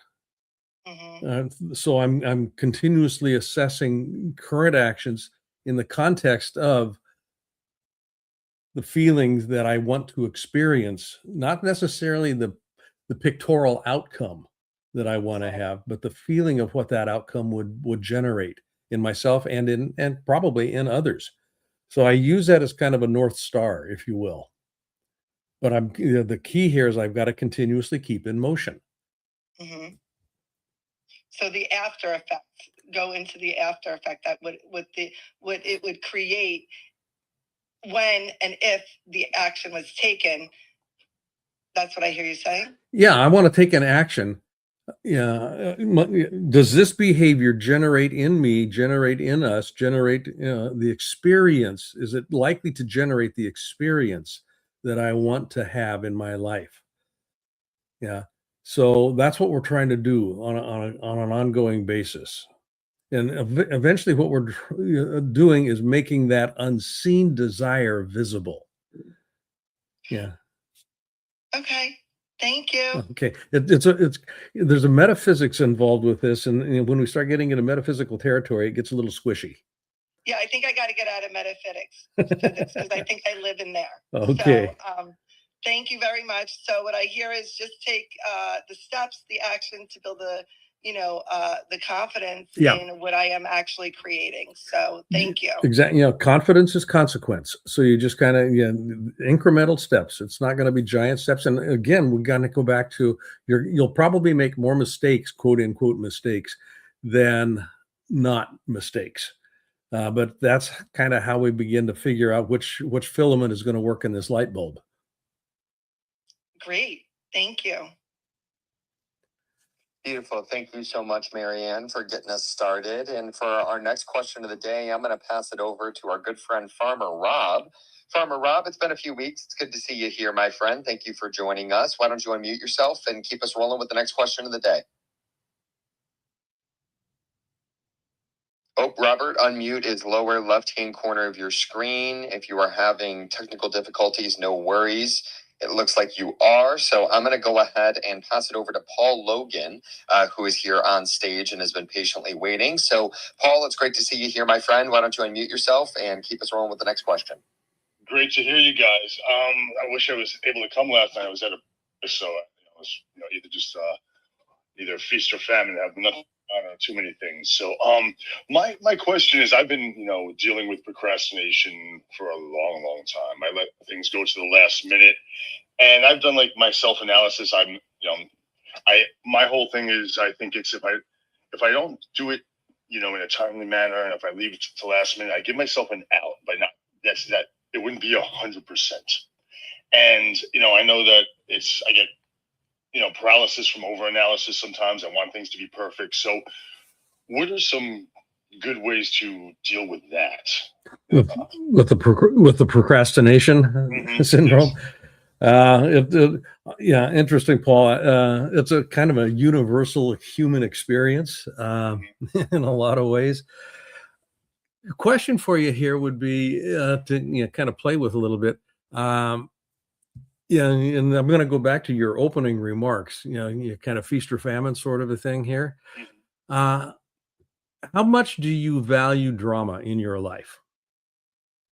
Speaker 10: Mm-hmm. So I'm continuously assessing current actions in the context of the feelings that I want to experience, not necessarily the pictorial outcome that I want to have, but the feeling of what that outcome would generate in myself and probably in others. So I use that as kind of a North Star, if you will. But the key here is I've got to continuously keep in motion.
Speaker 12: Mm-hmm. So the after effects, go into the after effect that what it would create when and if the action was taken. That's what I hear you saying.
Speaker 10: Yeah, I want to take an action. Yeah. Does this behavior generate in me, generate in us, generate the experience? Is it likely to generate the experience that I want to have in my life? Yeah. So that's what we're trying to do on an ongoing basis. And eventually, what we're doing is making that unseen desire visible. Yeah.
Speaker 12: Okay. Thank you.
Speaker 10: Okay. There's a metaphysics involved with this, and when we start getting into metaphysical territory, it gets a little squishy.
Speaker 12: Yeah, I think I got to get out of metaphysics because I think I live in there.
Speaker 10: Okay.
Speaker 12: So, thank you very much. So what I hear is just take the steps, the action to build the confidence in what I am actually creating. So thank you.
Speaker 10: Exactly. Confidence is consequence. So you just kind of, incremental steps. It's not going to be giant steps. And again, we're going to go back to you'll probably make more mistakes, quote unquote mistakes, than not mistakes. But that's kind of how we begin to figure out which filament is going to work in this light bulb.
Speaker 12: Great. Thank you.
Speaker 11: Beautiful. Thank you so much, Marianne, for getting us started. And for our next question of the day, I'm going to pass it over to our good friend, Farmer Rob. Farmer Rob, it's been a few weeks. It's good to see you here, my friend. Thank you for joining us. Why don't you unmute yourself and keep us rolling with the next question of the day? Oh, Robert, unmute is lower left-hand corner of your screen. If you are having technical difficulties, no worries. It looks like you are. So I'm going to go ahead and pass it over to Paul Logan, who is here on stage and has been patiently waiting. So, Paul, it's great to see you here, my friend. Why don't you unmute yourself and keep us rolling with the next question?
Speaker 13: Great to hear you guys. I wish I was able to come last night. I was at so I was either just either feast or famine. I have nothing. I don't know, too many things. So my question is, I've been dealing with procrastination for a long time. I let things go to the last minute, and I've done like my self-analysis. My whole thing is, I think it's if I don't do it in a timely manner, and if I leave it to the last minute, I give myself an out by not that it wouldn't be 100%. And I know that I get paralysis from overanalysis sometimes. I want things to be perfect. So what are some good ways to deal with that?
Speaker 10: With the procrastination syndrome? Yes. Interesting, Paul. It's a kind of a universal human experience in a lot of ways. A question for you here would be to kind of play with a little bit. Yeah, and I'm going to go back to your opening remarks. You kind of feast or famine sort of a thing here. How much do you value drama in your life?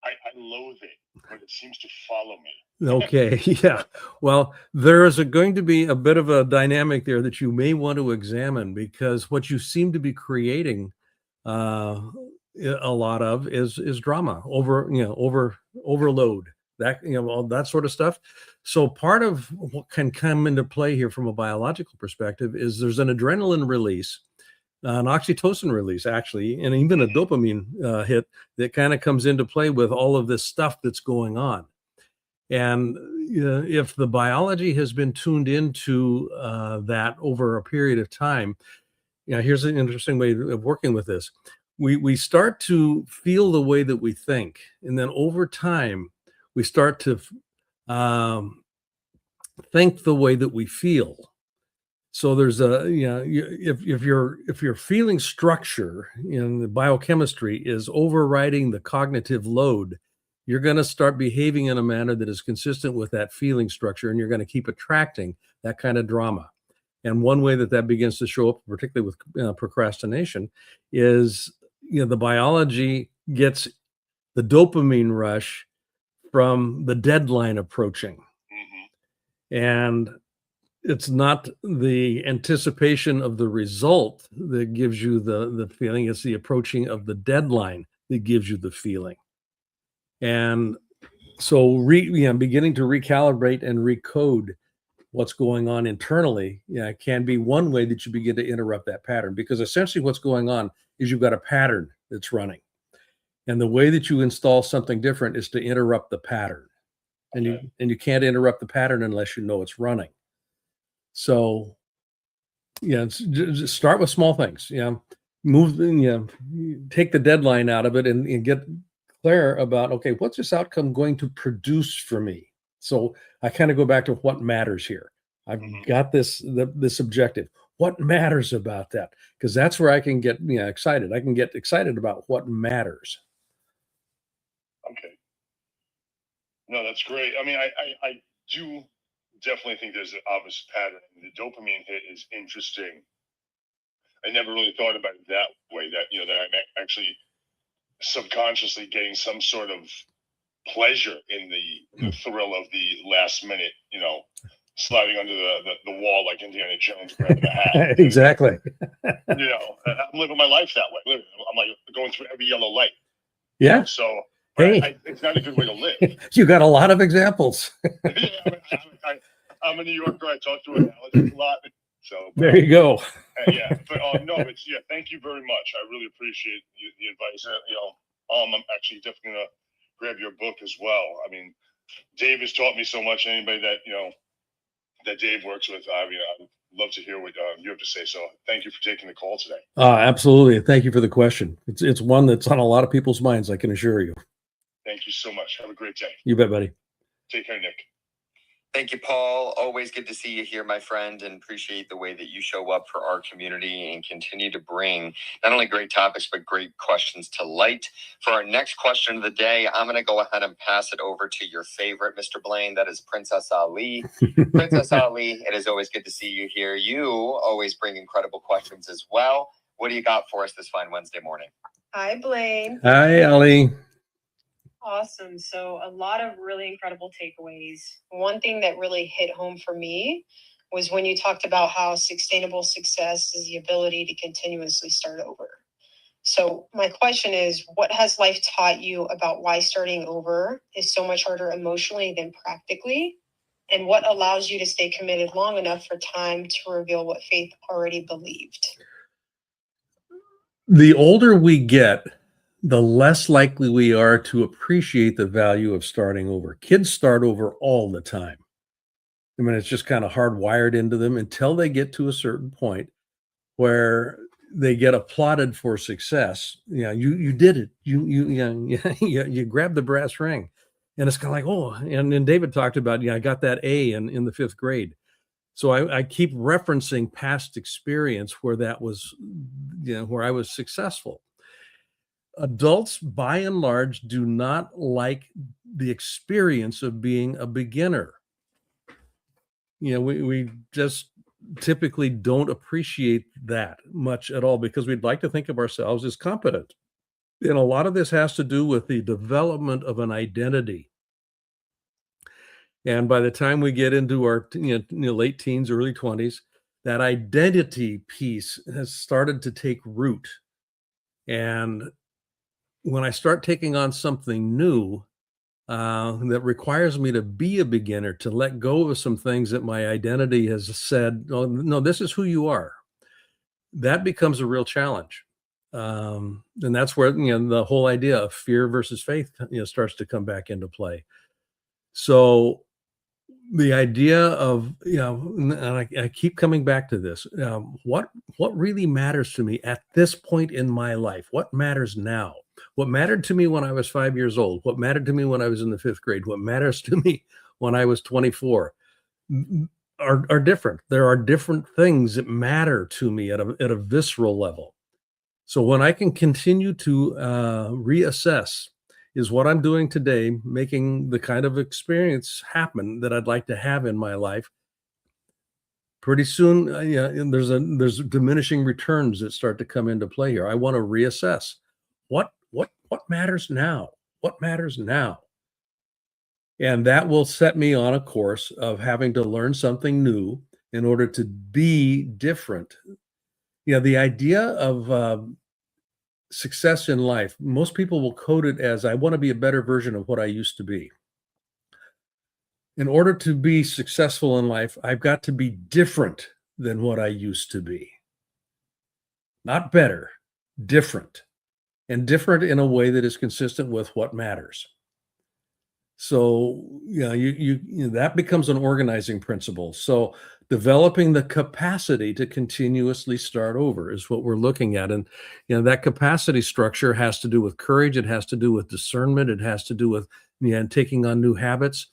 Speaker 13: I loathe it, but it seems to follow me.
Speaker 10: Okay, yeah. Well, there is going to be a bit of a dynamic there that you may want to examine, because what you seem to be creating a lot of is drama, overload. That all that sort of stuff. So part of what can come into play here from a biological perspective is there's an adrenaline release, an oxytocin release actually, and even a dopamine hit that kind of comes into play with all of this stuff that's going on. And if the biology has been tuned into that over a period of time, here's an interesting way of working with this. We start to feel the way that we think, and then over time we start to think the way that we feel. So there's if your feeling structure in the biochemistry is overriding the cognitive load, you're going to start behaving in a manner that is consistent with that feeling structure, and you're going to keep attracting that kind of drama. And one way that begins to show up, particularly with procrastination, is the biology gets the dopamine rush from the deadline approaching. And it's not the anticipation of the result that gives you the feeling, it's the approaching of the deadline that gives you the feeling. And so beginning to recalibrate and recode what's going on internally, can be one way that you begin to interrupt that pattern, because essentially what's going on is you've got a pattern that's running. And the way that you install something different is to interrupt the pattern. And you can't interrupt the pattern unless you know it's running. So just start with small things. Take the deadline out of it and get clear about, okay, what's this outcome going to produce for me? So I kind of go back to what matters here. I've got this objective. What matters about that? Because that's where I can get excited. I can get excited about what matters.
Speaker 13: Okay. No, that's great. I mean, I do definitely think there's an obvious pattern. The dopamine hit is interesting. I never really thought about it that way, that I'm actually subconsciously getting some sort of pleasure in the thrill of the last minute, sliding under the wall like Indiana Jones grabbing the hat.
Speaker 10: Exactly.
Speaker 13: I'm living my life that way. I'm like going through every yellow light.
Speaker 10: Yeah.
Speaker 13: So
Speaker 10: hey,
Speaker 13: it's not a good way to live.
Speaker 10: You got a lot of examples.
Speaker 13: I'm a New Yorker. I talk to analogies a lot. So
Speaker 10: there you go.
Speaker 13: No, thank you very much. I really appreciate the advice. I'm actually definitely gonna grab your book as well. I mean, Dave has taught me so much. Anybody that that Dave works with, I'd love to hear what you have to say. So thank you for taking the call today.
Speaker 10: Absolutely. Thank you for the question. It's one that's on a lot of people's minds, I can assure you.
Speaker 13: Thank you so much. Have a great day.
Speaker 10: You bet, buddy.
Speaker 13: Take care, Nick.
Speaker 11: Thank you, Paul. Always good to see you here, my friend, and appreciate the way that you show up for our community and continue to bring not only great topics, but great questions to light. For our next question of the day, I'm going to go ahead and pass it over to your favorite, Mr. Blaine. That is Princess Ali. Princess Ali, it is always good to see you here. You always bring incredible questions as well. What do you got for us this fine Wednesday morning?
Speaker 14: Hi, Blaine.
Speaker 10: Hi, Ali.
Speaker 14: Awesome. So a lot of really incredible takeaways. One thing that really hit home for me was when you talked about how sustainable success is the ability to continuously start over. So my question is, what has life taught you about why starting over is so much harder emotionally than practically? And what allows you to stay committed long enough for time to reveal what faith already believed?
Speaker 10: The older we get, the less likely we are to appreciate the value of starting over. Kids start over all the time. I mean, it's just kind of hardwired into them until they get to a certain point where they get applauded for success. You did it. You grabbed the brass ring. And it's kind of like, oh, and David talked about, I got that A in the 5th grade. So I keep referencing past experience where that was, where I was successful. Adults, by and large, do not like the experience of being a beginner. We just typically don't appreciate that much at all because we'd like to think of ourselves as competent. And a lot of this has to do with the development of an identity. And by the time we get into our late teens, early 20s, that identity piece has started to take root. And when I start taking on something new that requires me to be a beginner, to let go of some things that my identity has said, oh, no, this is who you are, that becomes a real challenge. And that's where the whole idea of fear versus faith starts to come back into play. So the idea of, and I keep coming back to this, what really matters to me at this point in my life? What matters now? What mattered to me when I was 5 years old? What mattered to me when I was in the 5th grade? What matters to me when I was 24 are different. There are different things that matter to me at a visceral level. So when I can continue to reassess, is what I'm doing today making the kind of experience happen that I'd like to have in my life? Pretty soon, there's diminishing returns that start to come into play here. I want to reassess what matters now. What matters now? And that will set me on a course of having to learn something new in order to be different. The idea of success in life, most people will code it as I want to be a better version of what I used to be. In order to be successful in life, I've got to be different than what I used to be. Not better, different. And different in a way that is consistent with what matters. So, that becomes an organizing principle. So, developing the capacity to continuously start over is what we're looking at. And, that capacity structure has to do with courage. It has to do with discernment. It has to do with, taking on new habits,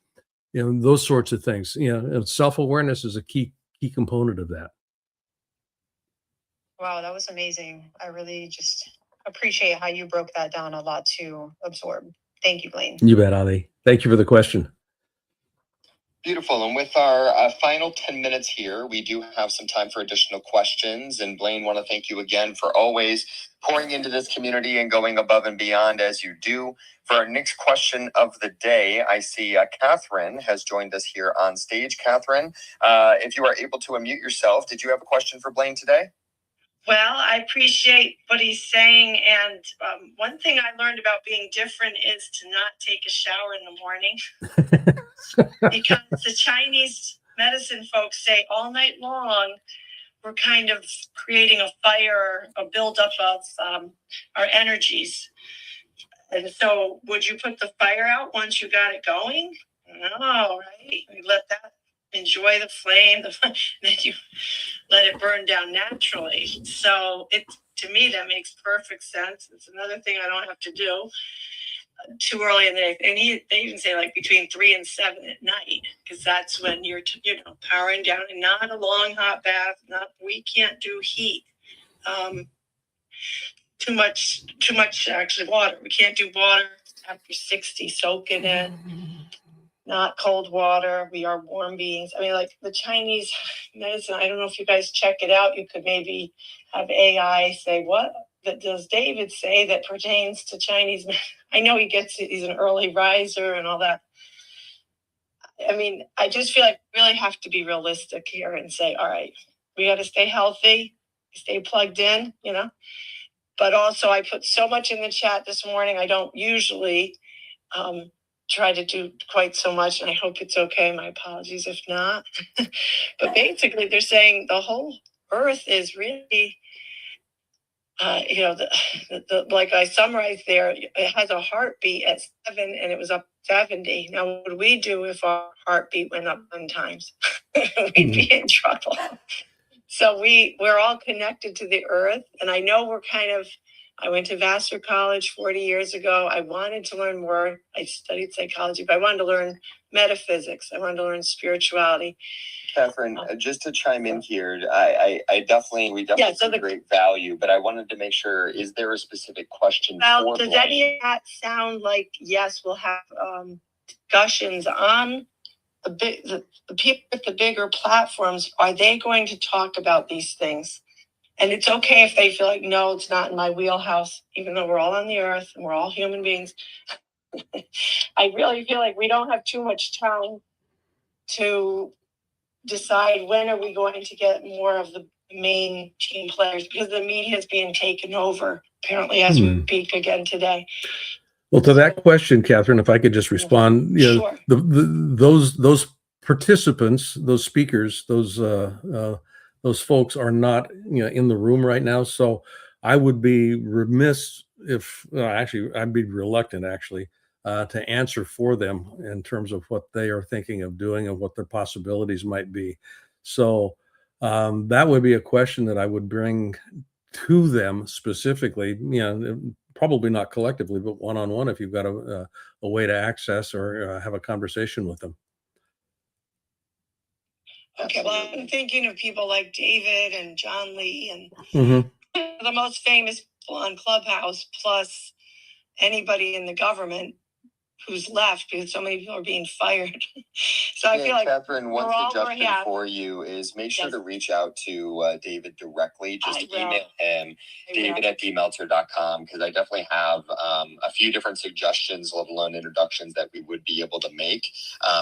Speaker 10: those sorts of things. And self-awareness is a key component of that.
Speaker 14: Wow, that was amazing. I really just appreciate how you broke that down, a lot to absorb. Thank you, Blaine.
Speaker 10: You bet, Ali. Thank you for the question.
Speaker 11: Beautiful. And with our final 10 minutes here, we do have some time for additional questions. And Blaine, want to thank you again for always pouring into this community and going above and beyond as you do. For our next question of the day, I see Catherine has joined us here on stage. Catherine, if you are able to unmute yourself, did you have a question for Blaine today?
Speaker 15: Well, I appreciate what he's saying. And one thing I learned about being different is to not take a shower in the morning. Because the Chinese medicine folks say all night long, we're kind of creating a fire, a buildup of our energies. And so would you put the fire out once you got it going? No, right? You let that enjoy the flame, then you let it burn down naturally. So to me, that makes perfect sense. It's another thing I don't have to do too early in the day. And they even say like between 3 and 7 at night, because that's when you're powering down, and not a long hot bath. We can't do heat. Too much actually water. We can't do water after 60, soaking it. Not cold water. We are warm beings. I mean, like the Chinese medicine, I don't know if you guys check it out. You could maybe have AI say, what does David say that pertains to Chinese medicine? I know he's an early riser and all that. I mean, I just feel like we really have to be realistic here and say, all right, we got to stay healthy, stay plugged in, But also, I put so much in the chat this morning. I don't usually try to do quite so much, and I hope it's okay. My apologies if not. But basically, they're saying the whole Earth is really, like I summarized there, it has a heartbeat at 7, and it was up 70. Now, what would we do if our heartbeat went up 10 times? We'd be in trouble. So we're all connected to the Earth, and I know I went to Vassar College 40 years ago. I wanted to learn more. I studied psychology, but I wanted to learn metaphysics. I wanted to learn spirituality.
Speaker 11: Catherine, just to chime in here, we definitely see great value, but I wanted to make sure, is there a specific question for
Speaker 15: does
Speaker 11: Blaine?
Speaker 15: any of that sound like, yes, we'll have discussions on the people with the bigger platforms? Are they going to talk about these things? And it's okay if they feel like, no, it's not in my wheelhouse, even though we're all on the earth and we're all human beings. I really feel like we don't have too much time to decide when are we going to get more of the main team players, because the media is being taken over, apparently, as we speak again today.
Speaker 10: Well, to that question, Catherine, if I could just respond,
Speaker 15: Sure.
Speaker 10: Those participants, those speakers, those folks are not in the room right now. So I would be remiss I'd be reluctant to answer for them in terms of what they are thinking of doing and what their possibilities might be. So that would be a question that I would bring to them specifically, probably not collectively, but one-on-one if you've got a way to access or have a conversation with them.
Speaker 15: Okay, well, I'm thinking of people like David and John Lee and the most famous people on Clubhouse, plus anybody in the government. who's left because so many people are being fired. So I
Speaker 11: Yeah,
Speaker 15: feel like
Speaker 11: Catherine, one
Speaker 15: we're all where
Speaker 11: suggestion
Speaker 15: half.
Speaker 11: for you is make sure
Speaker 15: Yes.
Speaker 11: to reach out to David directly. Just
Speaker 15: I will.
Speaker 11: email him,
Speaker 15: I
Speaker 11: David
Speaker 15: will.
Speaker 11: at dmeltzer.com, because I definitely have a few different suggestions, let alone introductions that we would be able to make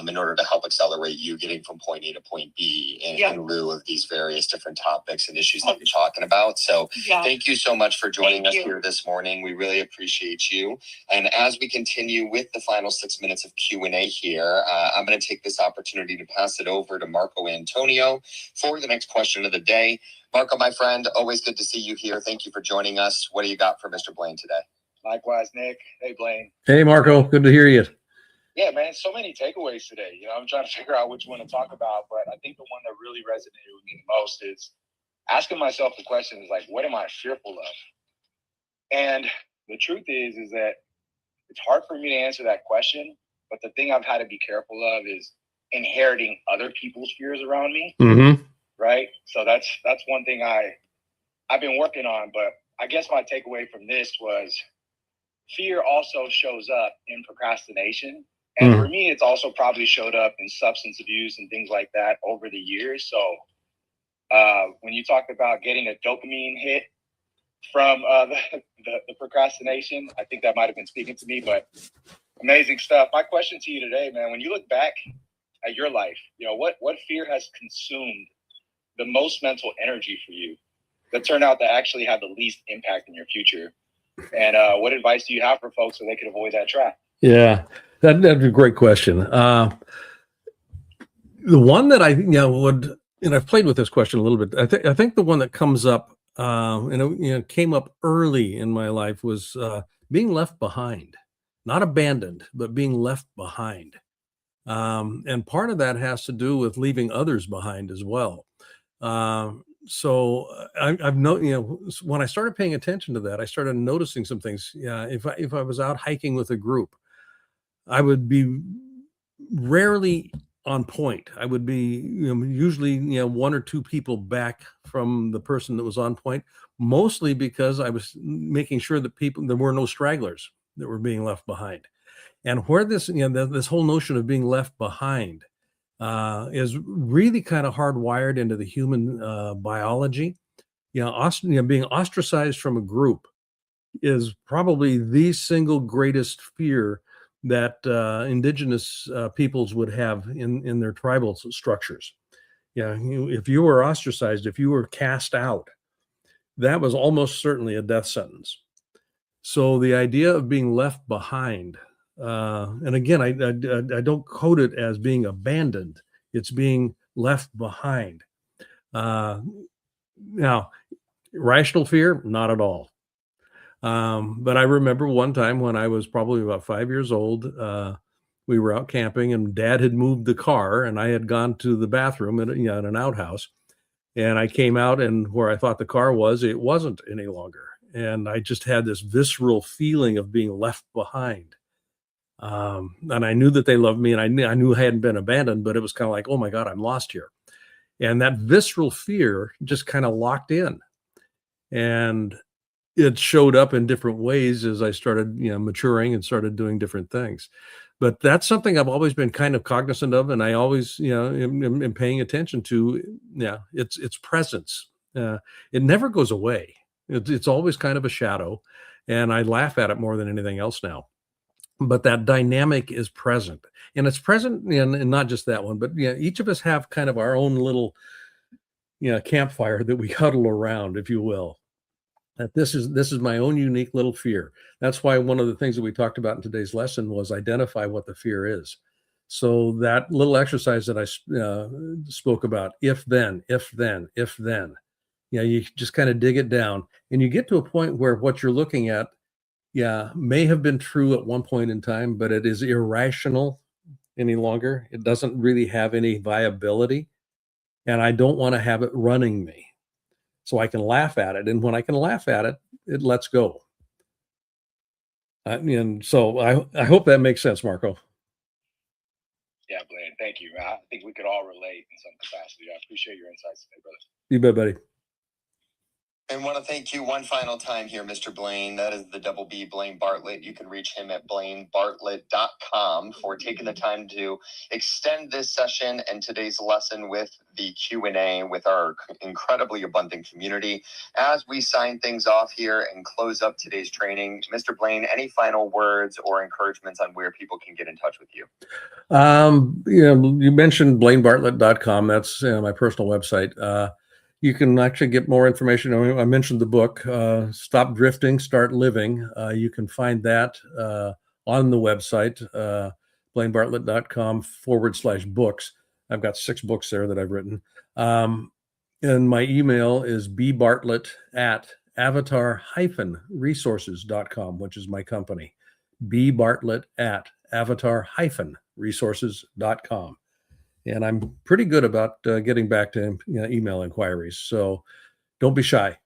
Speaker 11: in order to help accelerate you getting from point A to point B in lieu of these various different topics and issues that you're talking about. So thank you so much for joining us here this morning. We really appreciate you. And as we continue with the final 6 minutes of Q&A here, I'm going to take this opportunity to pass it over to Marco Antonio for the next question of the day. Marco, my friend, always good to see you here. Thank you for joining us. What do you got for Mr. Blaine today?
Speaker 16: Likewise, Nick. Hey, Blaine.
Speaker 10: Hey, Marco. Good to hear you.
Speaker 16: Yeah, man, so many takeaways today. You know, I'm trying to figure out which one to talk about, but I think the one that really resonated with me the most is asking myself the question is like, what am I fearful of? And the truth is that it's hard for me to answer that question, but the thing I've had to be careful of is inheriting other people's fears around me.
Speaker 10: Mm-hmm.
Speaker 16: Right. So that's one thing I've been working on. But I guess my takeaway from this was fear also shows up in procrastination. And for me, it's also probably showed up in substance abuse and things like that over the years. So when you talked about getting a dopamine hit from the procrastination, I think that might have been speaking to me, but amazing stuff. My question to you today, man, when you look back at your life, you know, what fear has consumed the most mental energy for you that turned out to actually have the least impact in your future? And what advice do you have for folks so they can avoid that trap?
Speaker 10: Yeah, that'd be a great question. The one that I would, and I've played with this question a little bit. I think the one that comes up, and it came up early in my life was being left behind, not abandoned, but being left behind. And part of that has to do with leaving others behind as well. So I've when I started paying attention to that, I started noticing some things. Yeah, if I was out hiking with a group, I would be rarely on point. I would be usually one or two people back from the person that was on point, mostly because I was making sure that there were no stragglers that were being left behind. And where this this whole notion of being left behind is really kind of hardwired into the human biology. Being ostracized from a group is probably the single greatest fear that indigenous peoples would have in their tribal structures. Yeah, if you were ostracized, if you were cast out, that was almost certainly a death sentence. So the idea of being left behind, and again, I don't code it as being abandoned. It's being left behind. Now, rational fear, not at all. But I remember one time when I was probably about 5 years old, we were out camping and Dad had moved the car and I had gone to the bathroom in an outhouse. And I came out and where I thought the car was, it wasn't any longer. And I just had this visceral feeling of being left behind. And I knew that they loved me and I knew I hadn't been abandoned, but it was kind of like, oh my God, I'm lost here. And that visceral fear just kind of locked in. And it showed up in different ways as I started, maturing and started doing different things. But that's something I've always been kind of cognizant of, and I always, am paying attention to. Yeah, its presence. It never goes away. It's always kind of a shadow, and I laugh at it more than anything else now. But that dynamic is present, and it's present, and not just that one, but each of us have kind of our own little, campfire that we huddle around, if you will. That this is my own unique little fear. Then why one of the things that we talked about in today's lesson was identify what the fear is. So that little exercise that I spoke about, if then, you just kind of dig it down and you get to a point where what you're looking at, may have been true at one point in time, but it is irrational any longer. It doesn't really have any viability. And I don't want to have it running me. So I can laugh at it. And when I can laugh at it, it lets go. And so I hope that makes sense, Marco.
Speaker 16: Yeah, Blaine, thank you. I think we could all relate in some capacity. I appreciate your insights today, brother.
Speaker 10: You bet, buddy.
Speaker 11: And want to thank you one final time here, Mr. Blaine. That is the double B, Blaine Bartlett. You can reach him at blainebartlett.com for taking the time to extend this session and today's lesson with the Q&A with our incredibly abundant community. As we sign things off here and close up today's training, Mr. Blaine, any final words or encouragements on where people can get in touch with you?
Speaker 10: You mentioned blainebartlett.com. That's my personal website. You can actually get more information. I mentioned the book, Stop Drifting, Start Living. You can find that on the website, blainebartlett.com/books. I've got 6 books there that I've written. And my email is bbartlett@avatar-resources.com, which is my company. bbartlett@avatar-resources.com. And I'm pretty good about getting back to email inquiries. So don't be shy.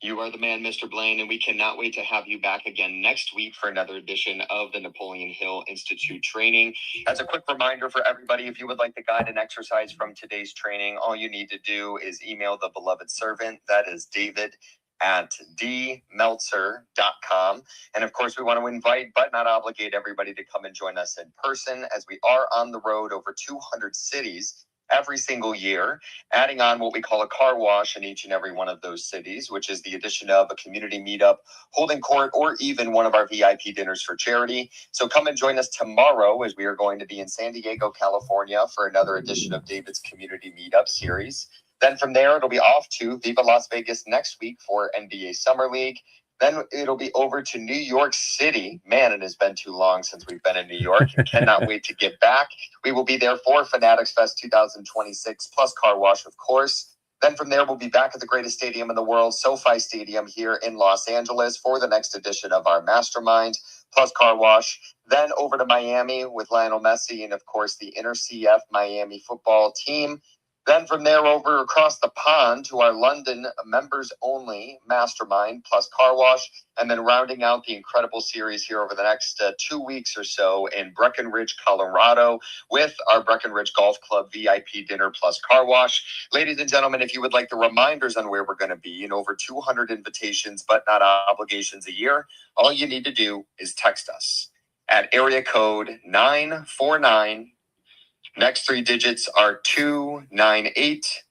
Speaker 11: You are the man, Mr. Blaine, and we cannot wait to have you back again next week for another edition of the Napoleon Hill Institute training. As a quick reminder for everybody, if you would like the guide and exercise from today's training, all you need to do is email the beloved servant. That is David at dmeltzer.com. And of course, we want to invite, but not obligate, everybody to come and join us in person, as we are on the road over 200 cities every single year, adding on what we call a car wash in each and every one of those cities, which is the addition of a community meetup, holding court, or even one of our VIP dinners for charity. So come and join us tomorrow, as we are going to be in San Diego, California for another edition of David's Community Meetup series. Then from there, it'll be off to Viva Las Vegas next week for NBA Summer League. Then it'll be over to New York City. Man, it has been too long since we've been in New York. Cannot wait to get back. We will be there for Fanatics Fest 2026, plus Car Wash, of course. Then from there, we'll be back at the greatest stadium in the world, SoFi Stadium here in Los Angeles, for the next edition of our Mastermind, plus Car Wash. Then over to Miami with Lionel Messi and, of course, the Inter CF Miami football team. Then from there over across the pond to our London members-only Mastermind plus Car Wash, and then rounding out the incredible series here over the next 2 weeks or so in Breckenridge, Colorado, with our Breckenridge Golf Club VIP dinner plus Car Wash. Ladies and gentlemen, if you would like the reminders on where we're going to be in over 200 invitations but not obligations a year, all you need to do is text us at area code 949. Next 3 digits are 298.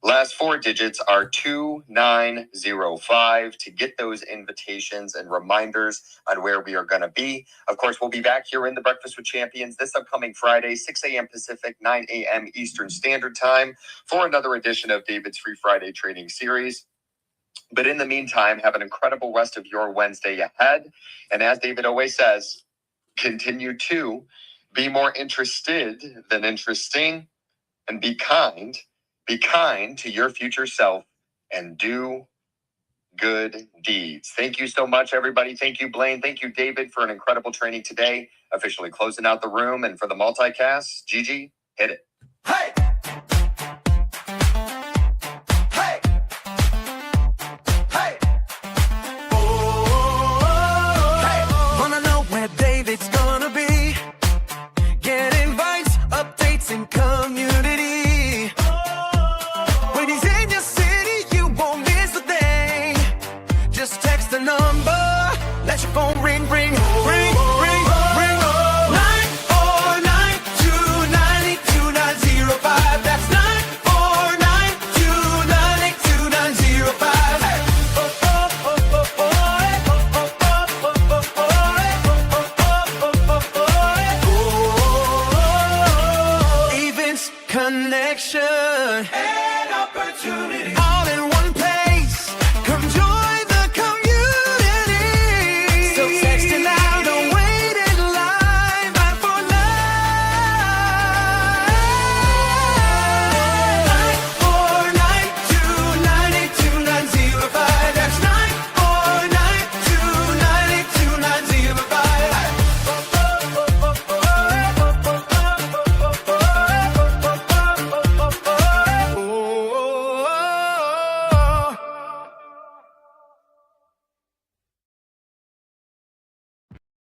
Speaker 11: Last 4 digits are 2905 to get those invitations and reminders on where we are going to be. Of course, we'll be back here in the Breakfast with Champions this upcoming Friday, 6 a.m. Pacific, 9 a.m. Eastern Standard Time, for another edition of David's Free Friday training series. But in the meantime, have an incredible rest of your Wednesday ahead. And as David always says, continue to be more interested than interesting, and be kind. Be kind to your future self and do good deeds. Thank you so much, everybody. Thank you, Blaine. Thank you, David, for an incredible training today. Officially closing out the room. And for the multicast, Gigi, hit it.
Speaker 1: Hey!